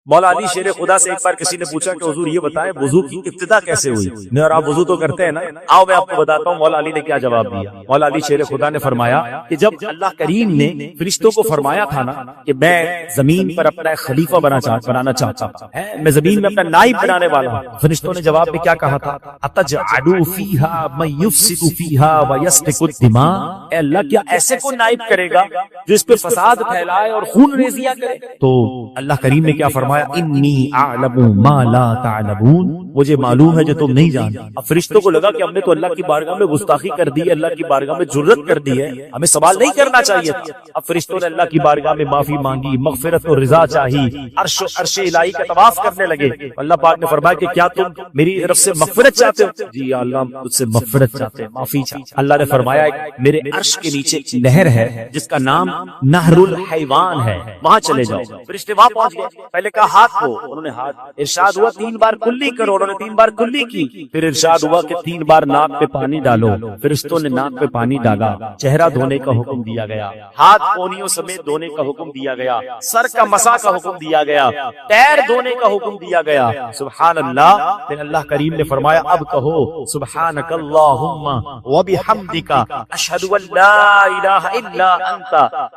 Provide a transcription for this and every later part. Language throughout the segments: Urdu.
مولا علی شیر خدا سے ایک بار کسی نے پوچھا کہ حضور یہ بتائیں وضو کی ابتدا کیسے ہوئی؟ نہیں اور آپ وضو تو کرتے ہیں نا، آؤ میں آپ کو بتاتا ہوں مولا علی نے کیا جواب دیا۔ مولا علی شیر خدا نے فرمایا کہ جب اللہ کریم نے فرشتوں کو فرمایا تھا نا کہ میں زمین پر اپنا ایک خلیفہ بنانا چاہتا ہوں، میں زمین میں اپنا نائب بنانے والا ہوں، فرشتوں نے جواب میں کیا کہا تھا؟ اتجعلوا فیہا من یفسد فیہا ویسفک الدماء، اے اللہ کیا ایسے کو نائب کرے گا جو اس پہ فساد پھیلائے اور خون ریزیاں کرے؟ تو اللہ کریم نے کیا فرمایا؟ انی اعلم ما لا تعلمون، مجھے معلوم ہے جو تم نہیں جانتے۔ اب فرشتوں کو لگا کہ ہم نے تو اللہ کی بارگاہ میں گستاخی کر دی ہے، اللہ کی بارگاہ میں جرات کر دی ہے، ہمیں سوال نہیں کرنا چاہیے تھا۔ اب فرشتوں نے اللہ کی بارگاہ میں معافی مانگی، مغفرت اور رضا چاہی، عرش الہی کا طواف کرنے لگے۔ اللہ پاک نے فرمایا کہ کیا تم میری طرف سے مغفرت چاہتے ہو؟ جی یا اللہ ہم تجھ سے مغفرت چاہتے ہیں، معافی چاہتے۔ اللہ نے فرمایا میرے عرش کے نیچے ایک نہر ہے جس کا نام نہر الحیوان ہے، وہاں چلے جاؤ۔ فرشتے وہاں پہنچ گئے، پہلے کہا ہاتھ کو، انہوں نے ہاتھ، ارشاد ہوا 3 بار کلی کرو، انہوں نے 3 بار کلی کی، پھر ارشاد ہوا کہ 3 بار ناک پہ پانی ڈالو، فرشتوں نے ناک پہ پانی ڈالا، چہرہ دھونے کا حکم دیا گیا، ہاتھ کونیوں سمیت دھونے کا حکم دیا گیا، سر کا مسح کا حکم دیا گیا، پیر دھونے کا حکم دیا گیا۔ سبحان اللہ۔ پھر اللہ کریم نے فرمایا اب کہو سبحانک اللہم وبحمدک اشہد ان لا الہ الا انت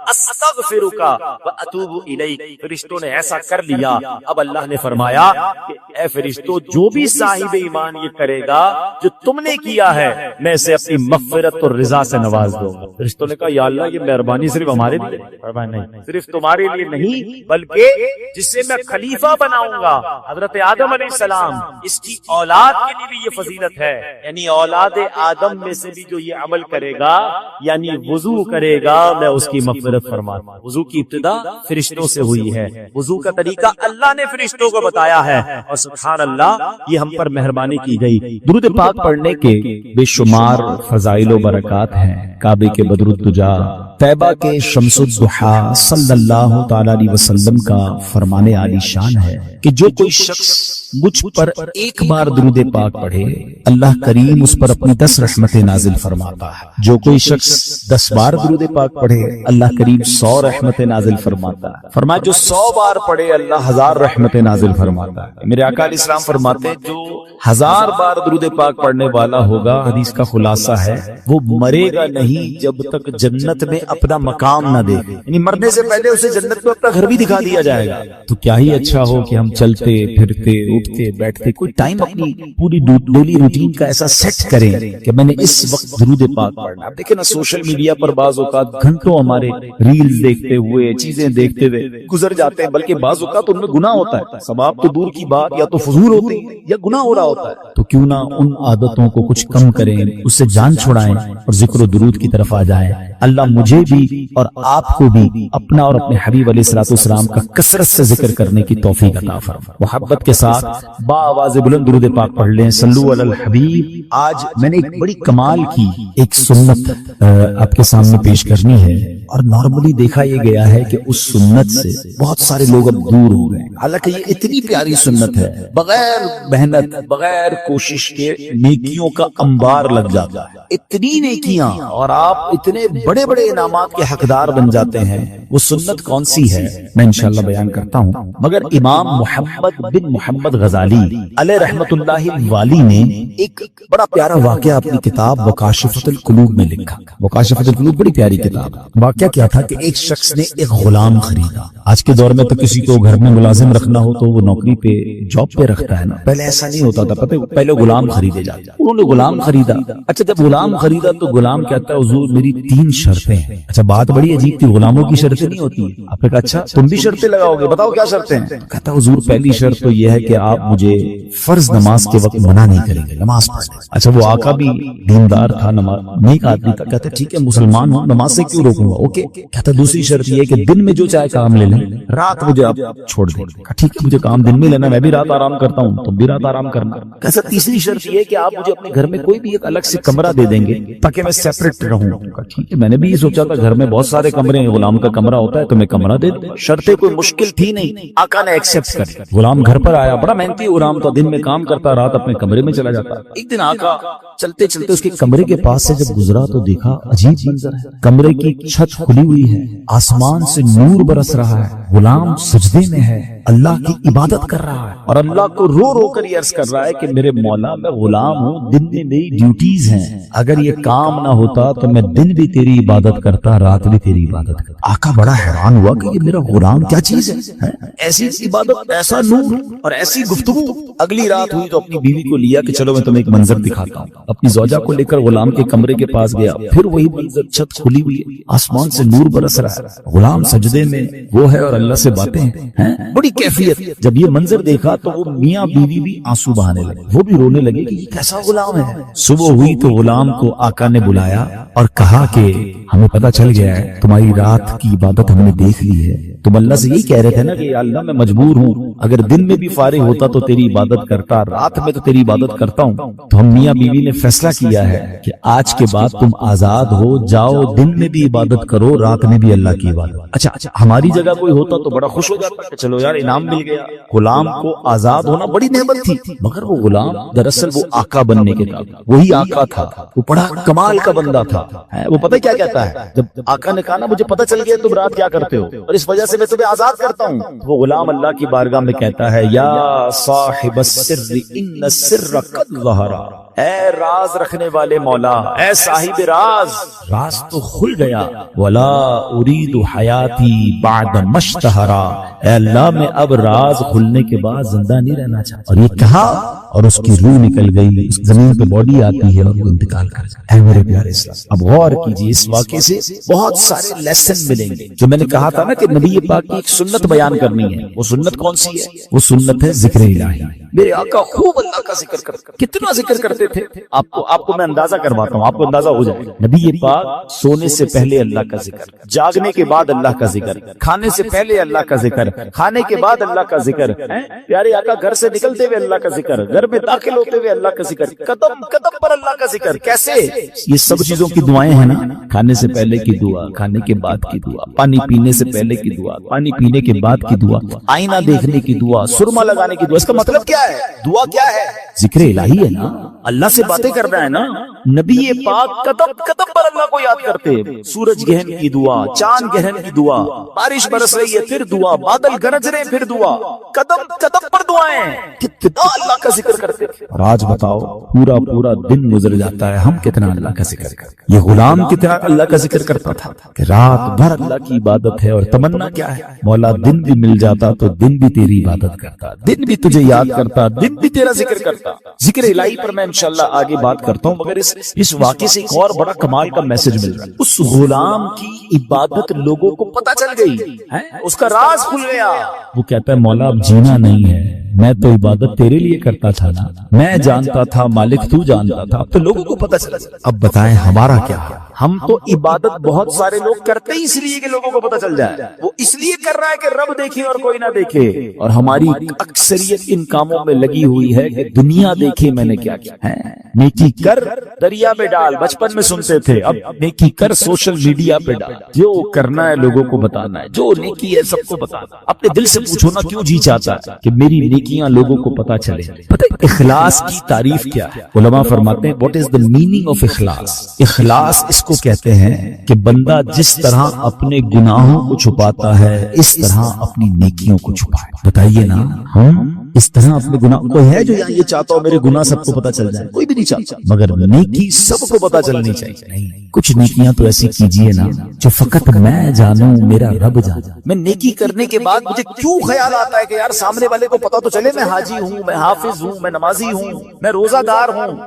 استغفرک واتوب الیک۔ فرشتوں نے ایسا کر لیا۔ اب اللہ نے فرمایا کہ اے فرشتوں جو بھی صاحب ایمان یہ کرے گا جو تم نے کیا ہے میں اسے اپنی مغفرت اور رضا سے نواز دوں گا۔ فرشتوں نے کہا یا اللہ یہ مہربانی صرف ہمارے لیے؟ فرمایا نہیں، صرف تمہارے لیے نہیں بلکہ جس سے میں خلیفہ بناؤں گا حضرت آدم علیہ السلام، اس کی اولاد کے لیے بھی یہ فضیلت ہے، یعنی اولاد آدم میں سے بھی جو یہ عمل کرے گا یعنی وضو کرے گا میں اس کی مغفرت فرماتا ہوں۔ وضو کی ابتدا فرشتوں سے ہوئی ہے، وضو کا طریقہ اللہ نے فرشتوں کو بتایا ہے، اور سبحان اللہ یہ ہم پر مہربانی کی گئی۔ درود پاک پڑھنے کے بے شمار فضائل و برکات ہیں۔ کعبے کے بدر الدجا، طیبہ کے شمس الضحیٰ صلی اللہ تعالی علیہ وسلم کا فرمان عالی شان ہے کہ جو کوئی شخص مجھ پر ایک بار درود پاک پڑھے اللہ کریم اس پر اپنی 10 رحمتیں نازل فرماتا ہے، جو کوئی شخص 10 بار درود پاک پڑھے اللہ کریم 100 رحمتیں نازل فرماتا ہے۔ فرمایا جو 100 بار پڑھے اللہ 1000 رحمتیں نازل فرماتا ہے۔ میرے آقا علیہ السلام فرماتے ہیں جو 1000 بار درود پاک پڑھنے والا ہوگا، حدیث کا خلاصہ ہے وہ مرے گا نہیں جب تک جنت میں اپنا مقام نہ دیکھے، یعنی مرنے سے پہلے اسے جنت میں اپنا گھر بھی دکھا دیا جائے گا۔ تو کیا ہی اچھا ہو کہ ہم چلتے پھرتے اٹھتے بیٹھتے کوئی ٹائم اپنی پوری ڈیلی روٹین کا ایسا سیٹ کریں کہ میں نے اس وقت درود پاک پڑھنا۔ اب دیکھیں نا سوشل میڈیا پر بعض اوقات گھنٹوں ہمارے ریلز دیکھتے ہوئے چیزیں دیکھتے ہوئے گزر جاتے ہیں، بلکہ بعض اوقات ان میں گناہ ہوتا ہے، ثواب تو دور کی بات، یا تو فضول ہوتے ہیں یا گناہ ہو رہا ہوتا ہے۔ تو کیوں نہ ان عادتوں کو کچھ کم کریں، اس سے جان چھڑائیں اور ذکر و درود کی طرف آ جائیں۔ اللہ مجھے بھی اور آپ کو بھی اپنا اور اپنے حبیب علیہ الصلوۃ والسلام کا کثرت سے ذکر کرنے کی توفیق عطا فرمائے۔ محبت کے ساتھ با آواز بلند درود پاک پڑھ لیں، صلو علی الحبیب۔ آج میں نے ایک بڑی کمال کی ایک سنت آپ کے سامنے پیش کرنی ہے، اور نارملی دیکھا یہ گیا ہے کہ اس سنت سے بہت سارے لوگ اب دور ہو گئے، حالانکہ یہ اتنی پیاری سنت ہے، بغیر محنت بغیر کوشش کے نیکیوں کا انبار لگ جاتا ہے، اتنی نیکیاں اور آپ اتنے بڑے بڑے انعامات کے حقدار بن جاتے ہیں۔ وہ سنت کون سی ہے میں انشاءاللہ بیان کرتا ہوں، مگر امام محمد بن محمد غزالی علیہ رحمت اللہ والی نے ایک بڑا پیارا واقعہ اپنی کتاب وکاشفۃ القلوب میں لکھا۔ وکاشفۃ القلوب بڑی پیاری کتاب۔ واقعہ کیا تھا کہ ایک شخص نے ایک غلام خریدا۔ آج کے دور میں تو کسی کو گھر میں ملازم رکھنا ہو تو وہ نوکری پہ جاب پہ رکھتا ہے نا، پہلے ایسا نہیں ہوتا تھا، پتہ پہلے غلام خریدے جاتے۔ انہوں نے غلام خریدا۔ اچھا جب غلام خریدا تو غلام کہتا ہے حضور میری 3 شرطیں ہیں۔ اچھا بات بڑی عجیب تھی، غلاموں کی شرطیں نہیں ہوتی۔ آپ نے کہا اچھا تم بھی شرطیں لگاؤ گے، بتاؤ کیا شرطیں ہیں؟ کہتا حضور پہلی شرط تو یہ ہے کہ آپ مجھے فرض نماز کے وقت منع نہیں کریں گے، نماز پڑھنے۔ اچھا وہ آقا بھی دیندار تھا، نیک آدمی تھا، کہتا ٹھیک ہے مسلمان ہوں نماز سے کیوں روکوں گا، اوکے۔ کہتا دوسری شرط یہ ہے کہ دن میں جو چاہے کام لے لیں، رات مجھے آپ چھوڑ دیں۔ ٹھیک ہے مجھے کام دن میں لینا، میں بھی رات آرام کرتا ہوں، تم بھی رات آرام کرنا۔ کہتا تیسری شرط یہ ہے کہ آپ مجھے اپنے گھر میں کوئی بھی ایک الگ سے کمرہ دے دیں گے تاکہ میں سیپریٹ رہوں۔ ٹھیک ہے میں نے بھی یہ سوچا تھا گھر میں بہت سارے کمرے ہیں، غلام کا کمرہ ہوتا ہے تو میں کمرہ دے دوں۔ شرطیں کوئی مشکل تھی نہیں، آقا نے ایکسپٹ کر۔ غلام گھر پر آیا، بڑا محنتی غلام تھا، دن میں کام کرتا، رات اپنے کمرے میں چلا جاتا۔ ایک دن آقا چلتے چلتے اس کے کمرے کے پاس سے جب گزرا تو دیکھا عجیب منظر ہے، کمرے کی چھت کھلی ہوئی ہے، آسمان سے نور برس رہا ہے، غلام سجدے میں ہے، اللہ کی عبادت کر رہا ہے اور اللہ کو رو رو کر یہ عرض کر رہا ہے کہ میرے مولا میں غلام ہوں، دن میں میری ڈیوٹیز ہیں، اگر یہ کام نہ ہوتا تو میں دن بھی تیری عبادت کرتا، رات بھی تیری عبادت کرتا۔ آقا بڑا حیران ہوا کہ یہ میرا غلام کیا چیز ہے، ایسی عبادت، ایسا نور اور ایسی گفتگو۔ اگلی رات ہوئی تو اپنی بیوی کو لیا کہ چلو میں تمہیں ایک منظر دکھاتا ہوں، اپنی زوجہ کو لے کر غلام کے کمرے کے پاس گیا، پھر وہی منظر، چھت کھلی ہوئی ہے، آسمان سے نور برس رہا ہے، غلام سجدے میں وہ ہے اور اللہ سے باتیں ہیں، بڑی کیفیت۔ جب یہ منظر دیکھا تو وہ میاں بیوی بھی آنسو بہانے لگے، وہ بھی رونے لگے کہ یہ کیسا غلام ہے۔ صبح ہوئی تو غلام کو آقا نے بلایا اور کہا کہ ہمیں پتہ چل گیا ہے تمہاری رات کی عبادت ہم نے دیکھ لی ہے، تم اللہ سے یہی کہہ رہے تھے نا کہ یا اللہ میں مجبور ہوں، اگر دن میں بھی فارغ ہوتا تو تیری عبادت کرتا، رات میں تو تیری عبادت کرتا ہوں۔ تو ہم میاں بیوی نے فیصلہ کیا ہے کہ آج کے بعد تم آزاد ہو، جاؤ دن میں بھی عبادت کرو، رات میں بھی اللہ کی عبادت۔ اچھا ہماری جگہ کوئی ہوتا تو بڑا خوش ہو جاتا کہ چلو یار انعام مل گیا۔ غلام کو آزاد ہونا بڑی نعمت تھی، مگر وہ غلام دراصل وہ آقا بننے کے قابل، وہی آقا تھا، وہ بڑا کمال کا بندہ تھا۔ وہ پتہ کیا کہتا ہے، جب آقا نے کہا نا مجھے پتہ چل گیا تم رات کیا کرتے ہو اور اس وجہ سے میں تمہیں آزاد کرتا ہوں، وہ غلام اللہ کی بارگاہ میں کہتا ہے یا صاحب السر ان السر قد ظہر، اے راز رکھنے والے مولا، اے صاحب راز، راز تو کھل گیا، ولا اريد حیاتی بعد مشتہرا، اے اللہ میں اب راز کھلنے کے بعد زندہ نہیں رہنا چاہتا۔ اور یہ کہا اور اس کی روح نکل گئی، اس زمین پہ باڈی آتی ہے اور وہ انتقال کر جاتا ہے۔ اے میرے پیارے اسلام، اب غور کیجیے، اس واقعے سے بہت سارے لیسن ملیں گے۔ جو میں نے کہا تھا نا کہ نبی پاک کی ایک سنت بیان کرنی ہے، وہ سنت کون سی ہے؟ وہ سنت ہے ذکر الہی۔ میرے آقا خوب اللہ کا ذکر کرتے، کتنا ذکر کرتے تھے، آپ کو میں اندازہ کرواتا ہوں، آپ کو اندازہ ہو جائے۔ نبی پاک سونے سے پہلے اللہ کا ذکر، جاگنے کے بعد اللہ کا ذکر، کھانے سے پہلے اللہ کا ذکر، کھانے کے بعد اللہ کا ذکر، پیارے آقا گھر سے نکلتے ہوئے اللہ کا ذکر، گھر میں داخل ہوتے ہوئے اللہ کا ذکر، قدم قدم پر اللہ کا ذکر۔ کیسے؟ یہ سب چیزوں کی دعائیں ہیں نا، کھانے سے پہلے کی دعا، کھانے کے بعد کی دعا، پانی پینے سے پہلے کی دعا، پانی پینے کے بعد کی دعا، آئینہ دیکھنے کی دعا، سرما لگانے کی دعا۔ اس کا مطلب کیا ہے؟ دعا کیا ہے؟ ذکر الہی ہے نا، اللہ سے باتیں کرنا ہے نا۔ نبی پاک قدم قدم پر اللہ کو یاد کرتے، سورج گہن کی دعا، چاند گہن کی دعا، بارش برس رہی ہے پھر دعا، بادل گرج رہے پھر دعا، قدم قدم پر دعائیں، کتنا اللہ کا ذکر کرتے۔ اور آج بتاؤ پورا دن گزر جاتا ہے، ہم کتنا اللہ کا ذکر کرتے؟ یہ غلام کتنا اللہ کا ذکر کرتا تھا کہ رات بھر اللہ کی عبادت ہے، اور تمنا کیا ہے؟ مولا دن بھی مل جاتا تو دن بھی تیری عبادت کرتا، دن بھی تجھے یاد کرتا، دن بھی تیرا ذکر کرتا۔ ذکر الہی پر میں انشاءاللہ آگے بات کرتا ہوں، مگر اس واقعے سے ایک اور بڑا کمال کا میسج مل رہا ہے۔ اس غلام کی عبادت لوگوں کو پتہ چل گئی، اس کا راز کھل گیا۔ وہ کہتا ہے مولا اب جینا نہیں ہے، میں تو عبادت تیرے لیے کرتا تھا نا، میں جانتا تھا مالک تو جانتا تھا، اب تو لوگوں کو پتہ چلا۔ اب بتائیں ہمارا کیا ہے؟ ہم تو عبادت بہت سارے لوگ کرتے ہی اس لیے کہ لوگوں کو پتہ چل جائے، وہ اس لیے کر رہا ہے کہ رب دیکھے اور کوئی نہ دیکھے، اور ہماری اکثریت ان کاموں میں لگی ہوئی ہے کہ دنیا دیکھے میں نے کیا کیا ہے۔ نیکی کر دریا میں ڈال، بچپن میں سنتے تھے، اب نیکی کر سوشل میڈیا پہ ڈال، جو کرنا ہے لوگوں کو بتانا ہے، جو نیکی ہے سب کو بتانا۔ اپنے دل سے پوچھو نا کیوں جی چاہتا ہے کہ میری نیکیاں لوگوں کو پتہ چلے۔ پتہ اخلاص کی تعریف کیا ہے؟ علماء فرماتے ہیں what is the meaning of اخلاص؟ اخلاص اس کو کہتے ہیں کہ بندہ جس طرح اپنے گناہوں کو چھپاتا ہے اس طرح اپنی نیکیوں کو چھپائے۔ بتائیے نا، ہم اس طرح اپنے گناہ، کوئی ہے جو یہ چاہتا ہو میرے گناہ سب کو پتہ چل جائے؟ کوئی بھی نہیں چاہتا، مگر نیکی سب کو پتہ چلنی چاہیے۔ نہیں، کچھ نیکیاں تو ایسی کیجیے نا جو فقط میں جانوں، میرا رب جانے۔ میں نیکی کرنے کے بعد مجھے کیوں خیال آتا ہے کہ یار سامنے والے کو پتہ تو چلے میں حاجی ہوں، میں حافظ ہوں، میں نمازی ہوں، میں روزہ دار ہوں،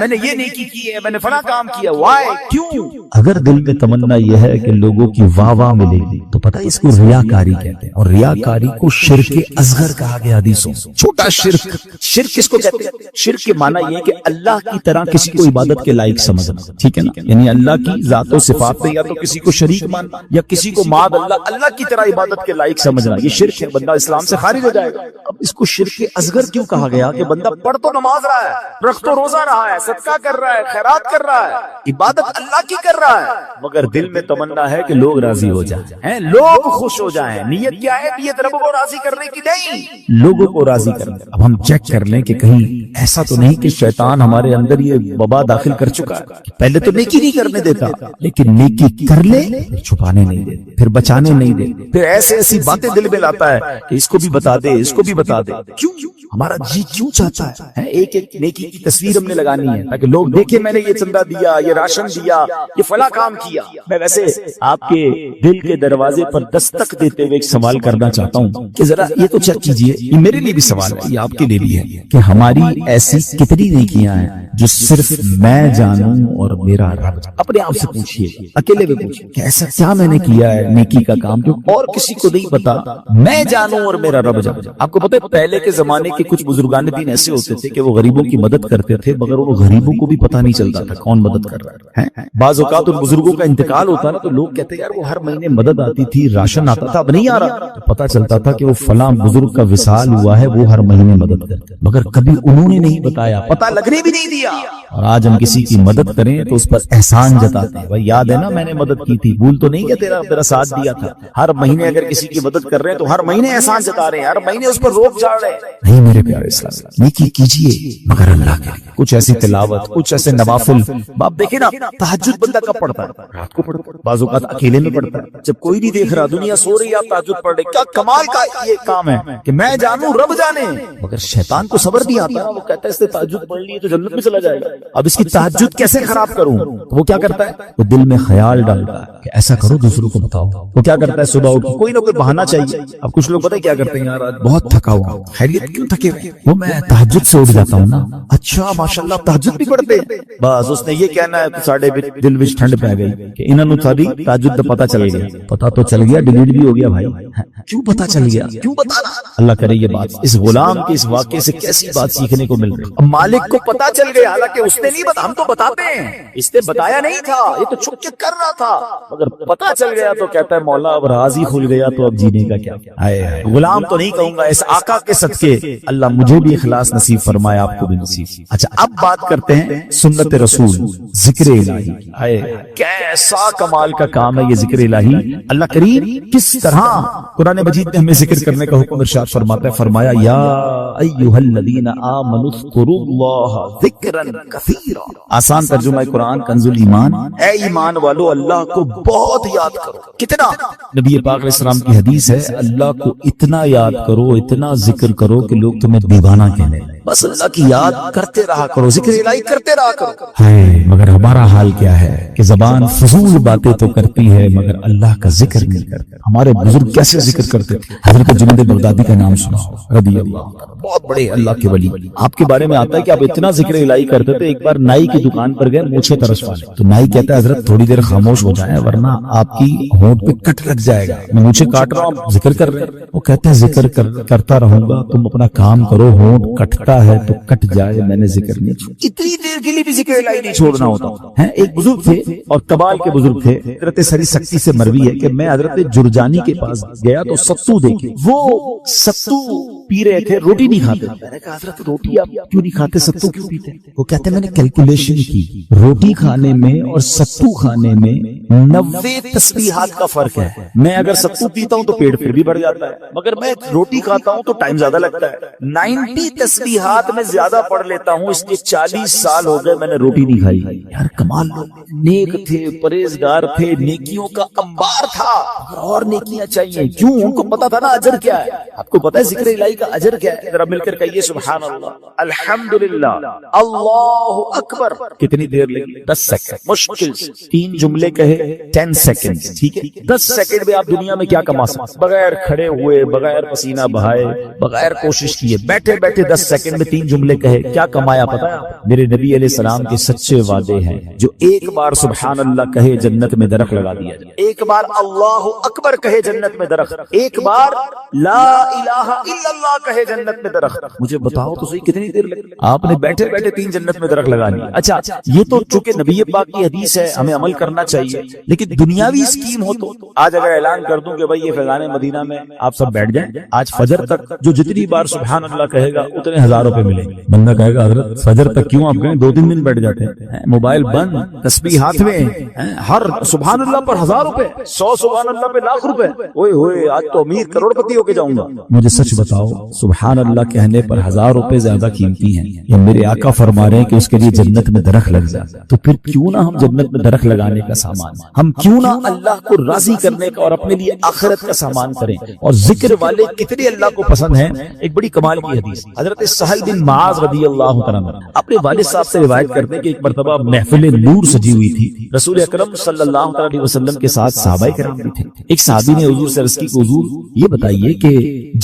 میں نے یہ نیکی کی ہے، میں نے فلاں کام کیا، وائی کیوں؟ اگر دل میں تمنا یہ ہے کہ لوگوں کی واہ واہ ملے گی تو پتہ اس کو ریاکاری کہتے ہیں، اور ریاکاری کو شرک اصغر کہا گیا حدیثوں، چھوٹا شرک۔ شرک کس کو کہتے ہیں؟ شرک کے معنی یہ کہ اللہ کی طرح کسی کو عبادت کے لائق سمجھنا، ٹھیک ہے نا، یعنی اللہ کی ذات و صفات میں یا تو کسی کو شریک ماننا یا کسی کو معاذ اللہ کی طرح عبادت کے لائق سمجھنا، یہ شرک ہے، بندہ اسلام سے خارج ہو جائے گا۔ اب اس کو شرک اصغر کیوں کہا گیا؟ کہ بندہ پڑھ تو نماز رہا ہے، رکھ تو روزہ رہا ہے، صدقہ کر رہا ہے، خیرات کر رہا ہے، عبادت اللہ کی کر رہا ہے، مگر دل میں تمنا ہے کہ لوگ راضی ہو جائیں، لوگ خوش ہو جائیں۔ نیت کیا ہے؟ نیت رب کو راضی کرنے کی نہیں، لوگوں کو راضی راضی کرنا. اب ہم چیک کر لیں کہ کہیں ایسا تو نہیں کہ شیطان ہمارے اندر یہ وبا داخل کر چکا ہے. پہلے تو نیکی نہیں کرنے دیتا, لیکن نیکی کر لے چھپانے نہیں دیتے, پھر بچانے نہیں دیتے, پھر ایسے ایسی باتیں دل میں لاتا ہے کہ اس کو بھی بتا دے, اس کو بھی بتا دے. کیوں ہمارا جی کیوں چاہتا ہے ایک ایک نیکی کی تصویر ہم نے لگانی ہے تاکہ لوگ دیکھیں میں نے یہ چندہ دیا, یہ راشن دیا, یہ فلاں کام کیا. میں ویسے آپ کے دل کے دروازے پر دستک دیتے ہوئے ایک سوال کرنا چاہتا ہوں کہ ذرا یہ تو چیک کیجئے, یہ میرے لیے بھی سوال ہے, یہ آپ کے لیے بھی ہے, کہ ہماری ایسی کتنی نیکیاں ہیں جو صرف میں جانوں اور میرا رب. اپنے آپ سے پوچھئے, اکیلے میں پوچھئے کہ ایسا کیا میں نے کیا ہے نیکی کا کام جو اور کسی کو نہیں پتا, میں جانوں اور میرا رب جانے. آپ کو پتہ ہے پہلے کے زمانے کے کچھ بزرگان دین ایسے ہوتے تھے کہ وہ غریبوں کی مدد کرتے تھے مگر وہ غریبوں کو بھی پتہ نہیں چلتا تھا کون مدد کر رہا ہے. بعض اوقات ان بزرگوں کا انتقال ہوتا نا تو لوگ کہتے ہیں یار وہ ہر مہینے مدد آتی تھی, راشن آتا تھا, اب نہیں آ رہا. تو پتہ چلتا تھا کہ وہ فلاں بزرگ کا وصال ہوا ہے, وہ ہر مہینے مدد کرتے, مگر کبھی انہوں نے نہیں بتایا, پتہ لگنے بھی نہیں دیا. اور آج ہم کسی کی مدد کریں تو اس پر احسان جتاتے ہیں, بھائی یاد ہے نا میں نے مدد کی تھی, بھول تو نہیں کہ تیرا ساتھ دیا تھا. ہر مہینے اگر کسی کی مدد کر رہے ہیں تو ہر مہینے احسان جتا رہے ہیں, ہر مہینے اس پر روک جاڑ رہے ہیں. نہیں میرے پیارے اسلام, نیکی کیجئے مگر اللہ کے لیے. کچھ ایسی تلاوت, کچھ ایسے نوافل. آپ دیکھیں نا تہجد بندہ کب پڑھتا ہے؟ رات کو پڑھتا ہے, بعض اوقات اکیلے میں پڑھتا ہے جب کوئی نہیں دیکھ رہا, دنیا سو رہی ہے, آپ تہجد پڑھ رہے. کیا کمال کا یہ کام ہے کہ میں جانوں رب جانے. مگر شیطان کو صبر نہیں آتا, وہ کہتا ہے اس نے تہجد پڑھ لی تو جنت میں چلا جائے گا, اب اس کی تہجد کیسے خراب کروں. وہ کیا کرتا ہے, وہ دل میں خیال ڈالتا ہے کہ ایسا کرو دوسروں کو بتاؤ. وہ کیا کرتا ہے, صبح اٹھ کوئی نہ کوئی بہانہ چاہیے. اب کچھ لوگ پتہ ہے کیا کرتے ہیں, یار بہت تھکا ہوا, خیریت کیوں تھکے ہوئے, وہ میں تہجد سے اٹھ جاتا ہوں نا. اچھا ماشاءاللہ تہجد بھی پڑھتے ہیں, بس اس نے یہ کہنا ہے کہ ساڑھے دل وچ ٹھنڈ پہ گئی کہ انہاں نوں ساری تہجد دا پتہ چل گیا. پتہ تو چل گیا, ڈیلیٹ بھی ہو گیا بھائی. کیوں پتہ چل گیا, کیوں بتانا. اللہ کرے یہ بات اس غلام کے اس واقعے سے کیسی بات سیکھنے کو مل رہی. مالک کو پتہ چل گیا, حالانکہ اس نے نہیں بتا, ہم تو بتاتے ہیں, اس نے بتایا نہیں تھا, یہ تو چھپ کے کر رہا تھا, مگر پتہ چل گیا تو کہتا ہے مولا اب راز ہی کھل گیا تو اب جینے کا کیا. غلام تو نہیں کہوں گا, اس آقا کے صدقے اللہ مجھے بھی اخلاص نصیب فرمائے, آپ کو بھی نصیب. اچھا اب بات کرتے ہیں سنت رسول, ذکر الہی. کیسا کمال کا کام ہے یہ ذکر الہی. اللہ کریم کس طرح قرآن مجید میں ہمیں ذکر کرنے کا حکم ارشاد فرماتا ہے, فرمایا یا ایھا الذین آمنوا اذکروا اللہ ذکرا کثیرا. آسان ترجمہ قرآن کنز الایمان, اے ایمان والو اللہ کو بہت یاد کرو. کتنا؟ نبی پاک علیہ السلام کی حدیث ہے, اللہ کو اتنا یاد کرو, اتنا ذکر کرو کہ لوگ تمہیں دیوانہ کہنے لیں. بس اللہ کی یاد کرتے رہا کرو, ذکر الہی کرتے رہا کرو. ہے مگر ہمارا حال کیا ہے کہ زبان فضول باتیں تو کرتی ہے مگر اللہ کا ذکر نہیں کرتی. ہمارے بزرگ کیسے ذکر کرتے تھے. حضرت جنید بغدادی کا نام سنا رضی اللہ, بہت بڑے اللہ کے ولی. آپ کے بارے میں آتا ہے کہ آپ اتنا ذکر الہی کرتے تھے, ایک بار نائی کی دکان پر گئے, مونچھیں ترشوانے, تو نائی کہتا ہے حضرت تھوڑی دیر خاموش ہو جائیں ورنہ آپ کی ہونٹ پہ کٹ لگ جائے گا, میں مونچھیں کاٹ رہا ہوں, آپ ذکر کر رہے ہیں. وہ کہتے ہیں ذکر کرتا رہوں گا, تم اپنا کام کرو, ہونٹ کٹتا ہے تو کٹ جائے, میں نے ذکر نہیں چھوڑا. اتنی دیر کے لیے بھی ذکر الہی نہیں چھوڑنا ہوتا ہے. ایک بزرگ تھے اور کبال کے بزرگ تھے, حضرت سری سکتی سے مروی ہے کہ میں حضرت جرجانی کے پاس گیا تو ستو دیکھے, وہ ستو پی رہے تھے, روٹی نہیں کھاتے. میں نے کہا حضرت روٹی آپ کیوں نہیں کھاتے, ستو کیوں پیتے؟ وہ کہتے ہیں میں نے کیلکولیشن کی, روٹی کھانے میں اور ستو کھانے میں 90 تسبیحات کا فرق ہے. میں اگر ستو پیتا ہوں تو پیٹ پھر بھی بڑھ جاتا ہے, مگر میں روٹی کھاتا ہوں تو ٹائم زیادہ لگتا ہے. 90 تسبیحات میں زیادہ پڑھ لیتا ہوں, اس لیے 40 سال ہو گئے میں نے روٹی نہیں کھائی. یار کمال لوگ نیک تھے, پرہیزگار تھے, نیکیوں کا انبار تھا, اور نیکیاں چاہیے. کیوں؟ ان کو پتا تھا نا اجر کیا ہے. آپ کو پتا ہے ذکر الہی کا اجر کیا ہے؟ ذرا مل کر کہیے سبحان اللہ, الحمدللہ, اللہ اکبر. کتنی دیر لگی؟ 10 سیکنڈ. مشکل 3 جملے کہے 10 سیکنڈ, ٹھیک ہے. 10 سیکنڈ میں آپ دنیا میں کیا کما سکتے, بغیر کھڑے ہوئے, بغیر پسینہ بہائے, بغیر کوشش کیے, بیٹھے بیٹھے 10 سیکنڈ میں 3 جملے کہے. کیا کمایا پتا ہے؟ میرے نبی علیہ السلام کے سچے وعدے ہیں, جو ایک بار سبحان اللہ کہے جنت میں درخت لگا دیا جائے, ایک بار اللہ اکبر کہے جنت میں درخت, ایک بار لا الہ الا اللہ کہے جنت میں درخت. مجھے بتاؤ تو صحیح کتنی دیر لگی؟ آپ نے بیٹھے بیٹھے 3 جنت میں درخت لگا لی. اچھا یہ تو چونکہ نبی پاک کی حدیث ہے, ہمیں عمل کرنا چاہیے, لیکن دنیاوی اسکیم ہو تو آج اگر اعلان کر دوں کہ بھائی یہ فیضان مدینہ میں آپ سب بیٹھ جائیں, آج فجر تک جو جتنی بار سبحان اللہ کہے گا اتنے 1000 روپے ملیں گے. بندہ کہے گا حضرت فجر تک کیوں آپ کہیں, 2-3 دن بیٹھ جاتے ہیں, موبائل بند, تسبیح ہاتھ میں, ہر سبحان اللہ پر 1000 روپے, 100 سبحان اللہ پہ 1,00,000 روپے. اوئے ہوئے آج تو امیر کروڑ پتی ہو کے جاؤں گا. مجھے سچ بتاؤ سبحان اللہ کہنے پر 1000 روپے زیادہ قیمتی ہیں، یا میرے آقا فرما رہے ہیں کہ اس کے لیے جنت میں درخت لگ جائے، تو پھر کیوں نہ ہم جنت میں درخت لگانے کا سامان، ہم کیوں نہ اللہ کو راضی کرنے کا اور اپنے لیے آخرت کا سامان کریں۔ اور ذکر والے کتنے اللہ کو پسند ہیں۔ ایک بڑی کمال کی حدیث، حضرت سہل بن معاذ رضی اللہ تعالیٰ عنہ اپنے والد صاحب سے روایت کرتے ہیں کہ ایک مرتبہ محفل نور سجی ہوئی تھی، رسول اکرم صلی اللہ علیہ وسلم کے ساتھ صحابہ کرام بھی تھے۔ ایک صحابی نے حضور سے عرض کی کہ حضور یہ بتائیے کہ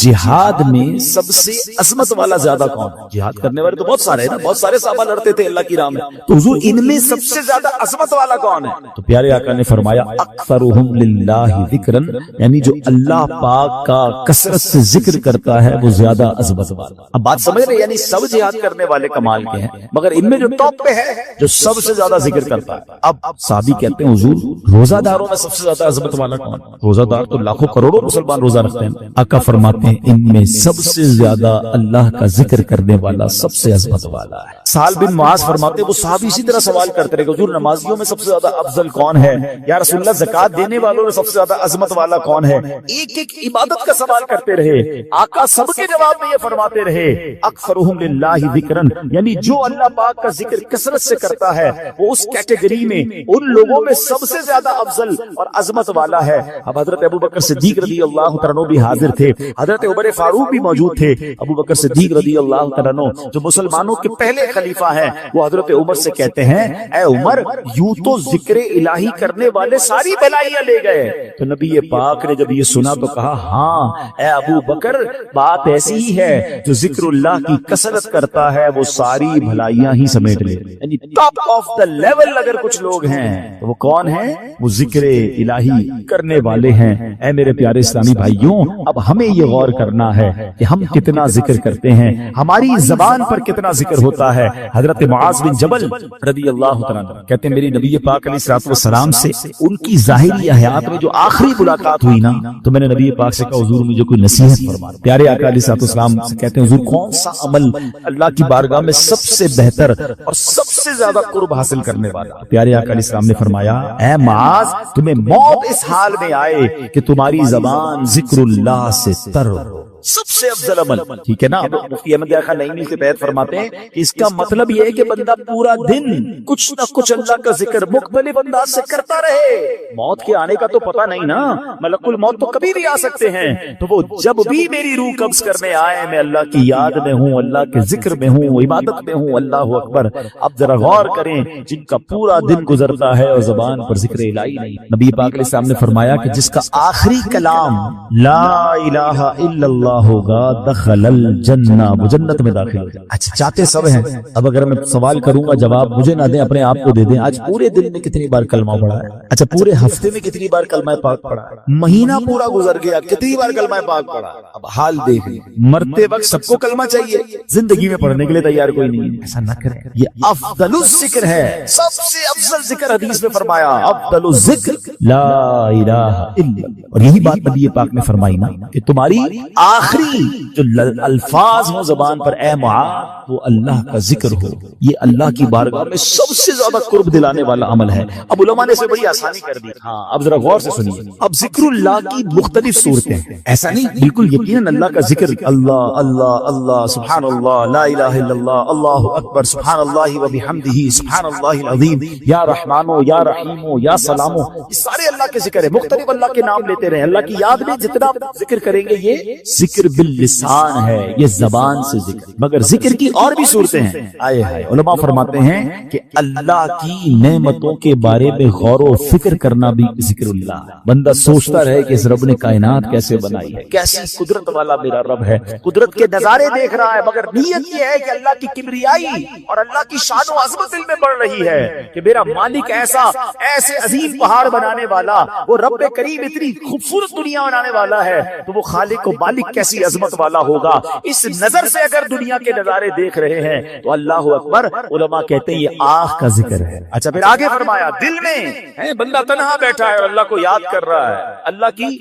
جہاد میں سب سے عظمت والا زیادہ کون ہے؟ جہاد کرنے والے تو بہت سارے ہیں نا، بہت سارے صحابہ لڑتے تھے اللہ کی راہ میں، تو حضور ان میں سب سے زیادہ عظمت والا کون ہے؟ تو پیارے آقا نے فرمایا اکثرہم للہ ذکرا، یعنی جو اللہ پاک کا کثرت سے ذکر کرتا ہے وہ زیادہ عظمت والا۔ اب بات سمجھ رہے، یعنی سب جہاد کرنے والے کمال کے ہیں، مگر ان میں جو ٹاپ پہ ہے جو سب سے زیادہ ذکر کرتا ہے۔ اب صحابی کہتے ہیں حضور روزہ داروں میں سب سے زیادہ عظمت والا کون؟ روزہ دار تو لاکھوں کروڑوں مسلمان روزہ رکھتے ہیں۔ آقا فرماتے ہیں ان میں سب سے زیادہ اللہ کا ذکر کرنے والا سب سے عظمت والا ہے۔ سہل بن معاذ فرماتے ہیں وہ صحابی اسی طرح سوال کرتے رہے کہ حضور نمازیوں میں سب سے زیادہ افضل کون ہے؟ یا رسول اللہ زکات دینے والوں میں سب سے زیادہ عظمت والا کون ہے؟ ایک ایک عبادت کا سوال کرتے رہے، آقا سب کے جواب میں یہ فرماتے رہے اکثرہم للہ ذکرا، یعنی جو اللہ پاک کا ذکر کثرت سے کرتا ہے وہ اس کیٹیگری میں ان لوگوں میں سب سے زیادہ افضل اور عظمت والا ہے۔ اب حضرت ابو بکر صدیق رضی اللہ تعالیٰ عنہ بھی حاضر تھے، حضرت عمر فاروق بھی موجود تھے۔ ابو بکر صدیق رضی اللہ تعالیٰ عنہ جو مسلمانوں کے پہلے خلیفہ ہیں، وہ حضرت عمر سے کہتے ہیں اے عمر یوں تو ذکر الہی کرنے والے ساری بلائیاں لے گئے۔ تو نبی پاک نے جب یہ سنا تو کہا ہاں اے ابو بکر بات ایسی ہی ہے، جو ذکر اللہ کی کثرت کرتا ہے وہ ساری بھلائیاں ہی سمیٹ لے، یعنی ٹاپ آف دا لیول اگر کچھ لوگ ہیں تو وہ کون ہیں؟ وہ ذکر الہی کرنے والے ہیں۔ اے میرے پیارے اسلامی بھائیوں، اب ہمیں یہ غور کرنا ہے کہ ہم کتنا ذکر کرتے ہیں، ہماری زبان پر کتنا ذکر ہوتا ہے۔ حضرت معاذ بن جبل رضی اللہ تعالیٰ عنہ کہتے ہیں میری نبی پاک علیہ الصلوۃ والسلام سے ان کی ظاہری حیات میں جو آخری ملاقات ہوئی نا، تو میں نے نبی پاک سے کہا حضور مجھے کوئی نصیحت فرما۔ پیارے آقا علیہ الصلوۃ والسلام سے کہتے ہیں حضور کون سا عمل اللہ کی بارگاہ میں سب سے بہتر اور سب سے زیادہ قرب حاصل کرنے والا؟ پیارے آقا علیہ السلام نے فرمایا اے معاذ تمہیں موت اس حال میں آئے کہ تمہاری زبان ذکر اللہ سے تر ہو، سب سے افضل عمل، ٹھیک ہے نا۔ مفتی احمد خان نعیمی کے تحت فرماتے ہیں کہ اس کا مطلب یہ ہے کہ بندہ پورا دن کچھ نہ کچھ اللہ کا ذکر مختلف انداز سے کرتا رہے۔ موت کے آنے کا تو پتہ نہیں نا، ملک الموت تو کبھی بھی آ سکتے ہیں، تو وہ جب بھی میری روح قبض کرنے آئے میں اللہ کی یاد میں ہوں، اللہ کے ذکر میں ہوں، عبادت میں ہوں، اللہ اکبر۔ اب ذرا غور کریں جن کا پورا دن گزرتا ہے اور زبان پر ذکر الہی نہیں۔ نبی پاک علیہ السلام نے فرمایا کہ جس کا آخری کلام لا الہ الا اللہ ہوگا دخل الجنہ، وہ جنت میں داخل ہو جائے۔ اچھا چاہتے سب ہیں، اب اگر میں سوال کروں گا جواب مجھے نہ دیں، اپنے آپ کو دے دیں۔ آج پورے دن میں کتنی بار کلمہ پڑھا ہے؟ اچھا پورے ہفتے میں کتنی بار کلمہ پاک پڑھا ہے؟ مہینہ پورا گزر گیا کتنی بار کلمہ پاک پڑھا؟ اب حال دیکھ لیں، مرتے وقت سب کو کلمہ چاہیے، زندگی میں پڑھنے کے لیے تیار کوئی نہیں ہے۔ ایسا نہ کریں، یہ افضل الذکر ہے، سب سے افضل ذکر حدیث میں فرمایا افضل الذکر لا الہ الا اللہ۔ اور یہی بات نبی پاک نے فرمائی نا کہ تمہاری آخری جو الفاظ ہوں زبان پر اے معاذ وہ اللہ کا ذکر ہو، یہ اللہ کی بارگاہ میں سب سے زیادہ قرب دلانے والا عمل ہے۔ اب علماء نے اسے بڑی آسانی کر دی۔ ہاں اب ذرا غور سے سنیے، اب ذکر اللہ کی مختلف صورتیں ہیں، ایسا نہیں بالکل یقیناً اللہ کا ذکر اللہ اللہ اللہ سبحان اللہ لا الہ الا اللہ اللہ اکبر سبحان اللہ و بحمدہ سبحان اللہ العظیم یا رحمانو یا رحیمو یا سلامو، یہ سارے اللہ کے ذکر ہے، مختلف اللہ کے نام لیتے رہے، اللہ کی یاد میں جتنا ذکر کریں گے یہ ذکر باللسان ہے، یہ زبان سے ذکر۔ مگر ذکر کی اور بھی صورتیں ہیں، آئے ہائے علماء فرماتے ہیں کہ اللہ کی نعمتوں کے بارے میں غور و فکر کرنا بھی ذکر اللہ ہے۔ بندہ سوچتا رہے کہ اس رب نے کائنات کیسے بنائی ہے، کیسی قدرت والا میرا رب ہے، قدرت کے نظارے دیکھ رہا ہے، مگر نیت یہ ہے کہ اللہ کی کبریائی اور اللہ کی شان و عظمت دل میں بڑھ رہی ہے کہ میرا مالک ایسے عظیم پہاڑ بنانے والا، وہ رب کریم اتنی خوبصورت دنیا بنانے والا ہے، تو وہ خالق و مالک کیسی عظمت والا ہوگا۔ اس نظر سے اگر دنیا کے نظارے دیکھ رہے ہیں تو اللہ اکبر، علماء کہتے ہیں یہ آنکھ کا ذکر ہے۔ اچھا پھر آگے فرمایا دل میں ہے، بندہ تنہا بیٹھا ہے اور اللہ کو یاد کر رہا ہے، اللہ کی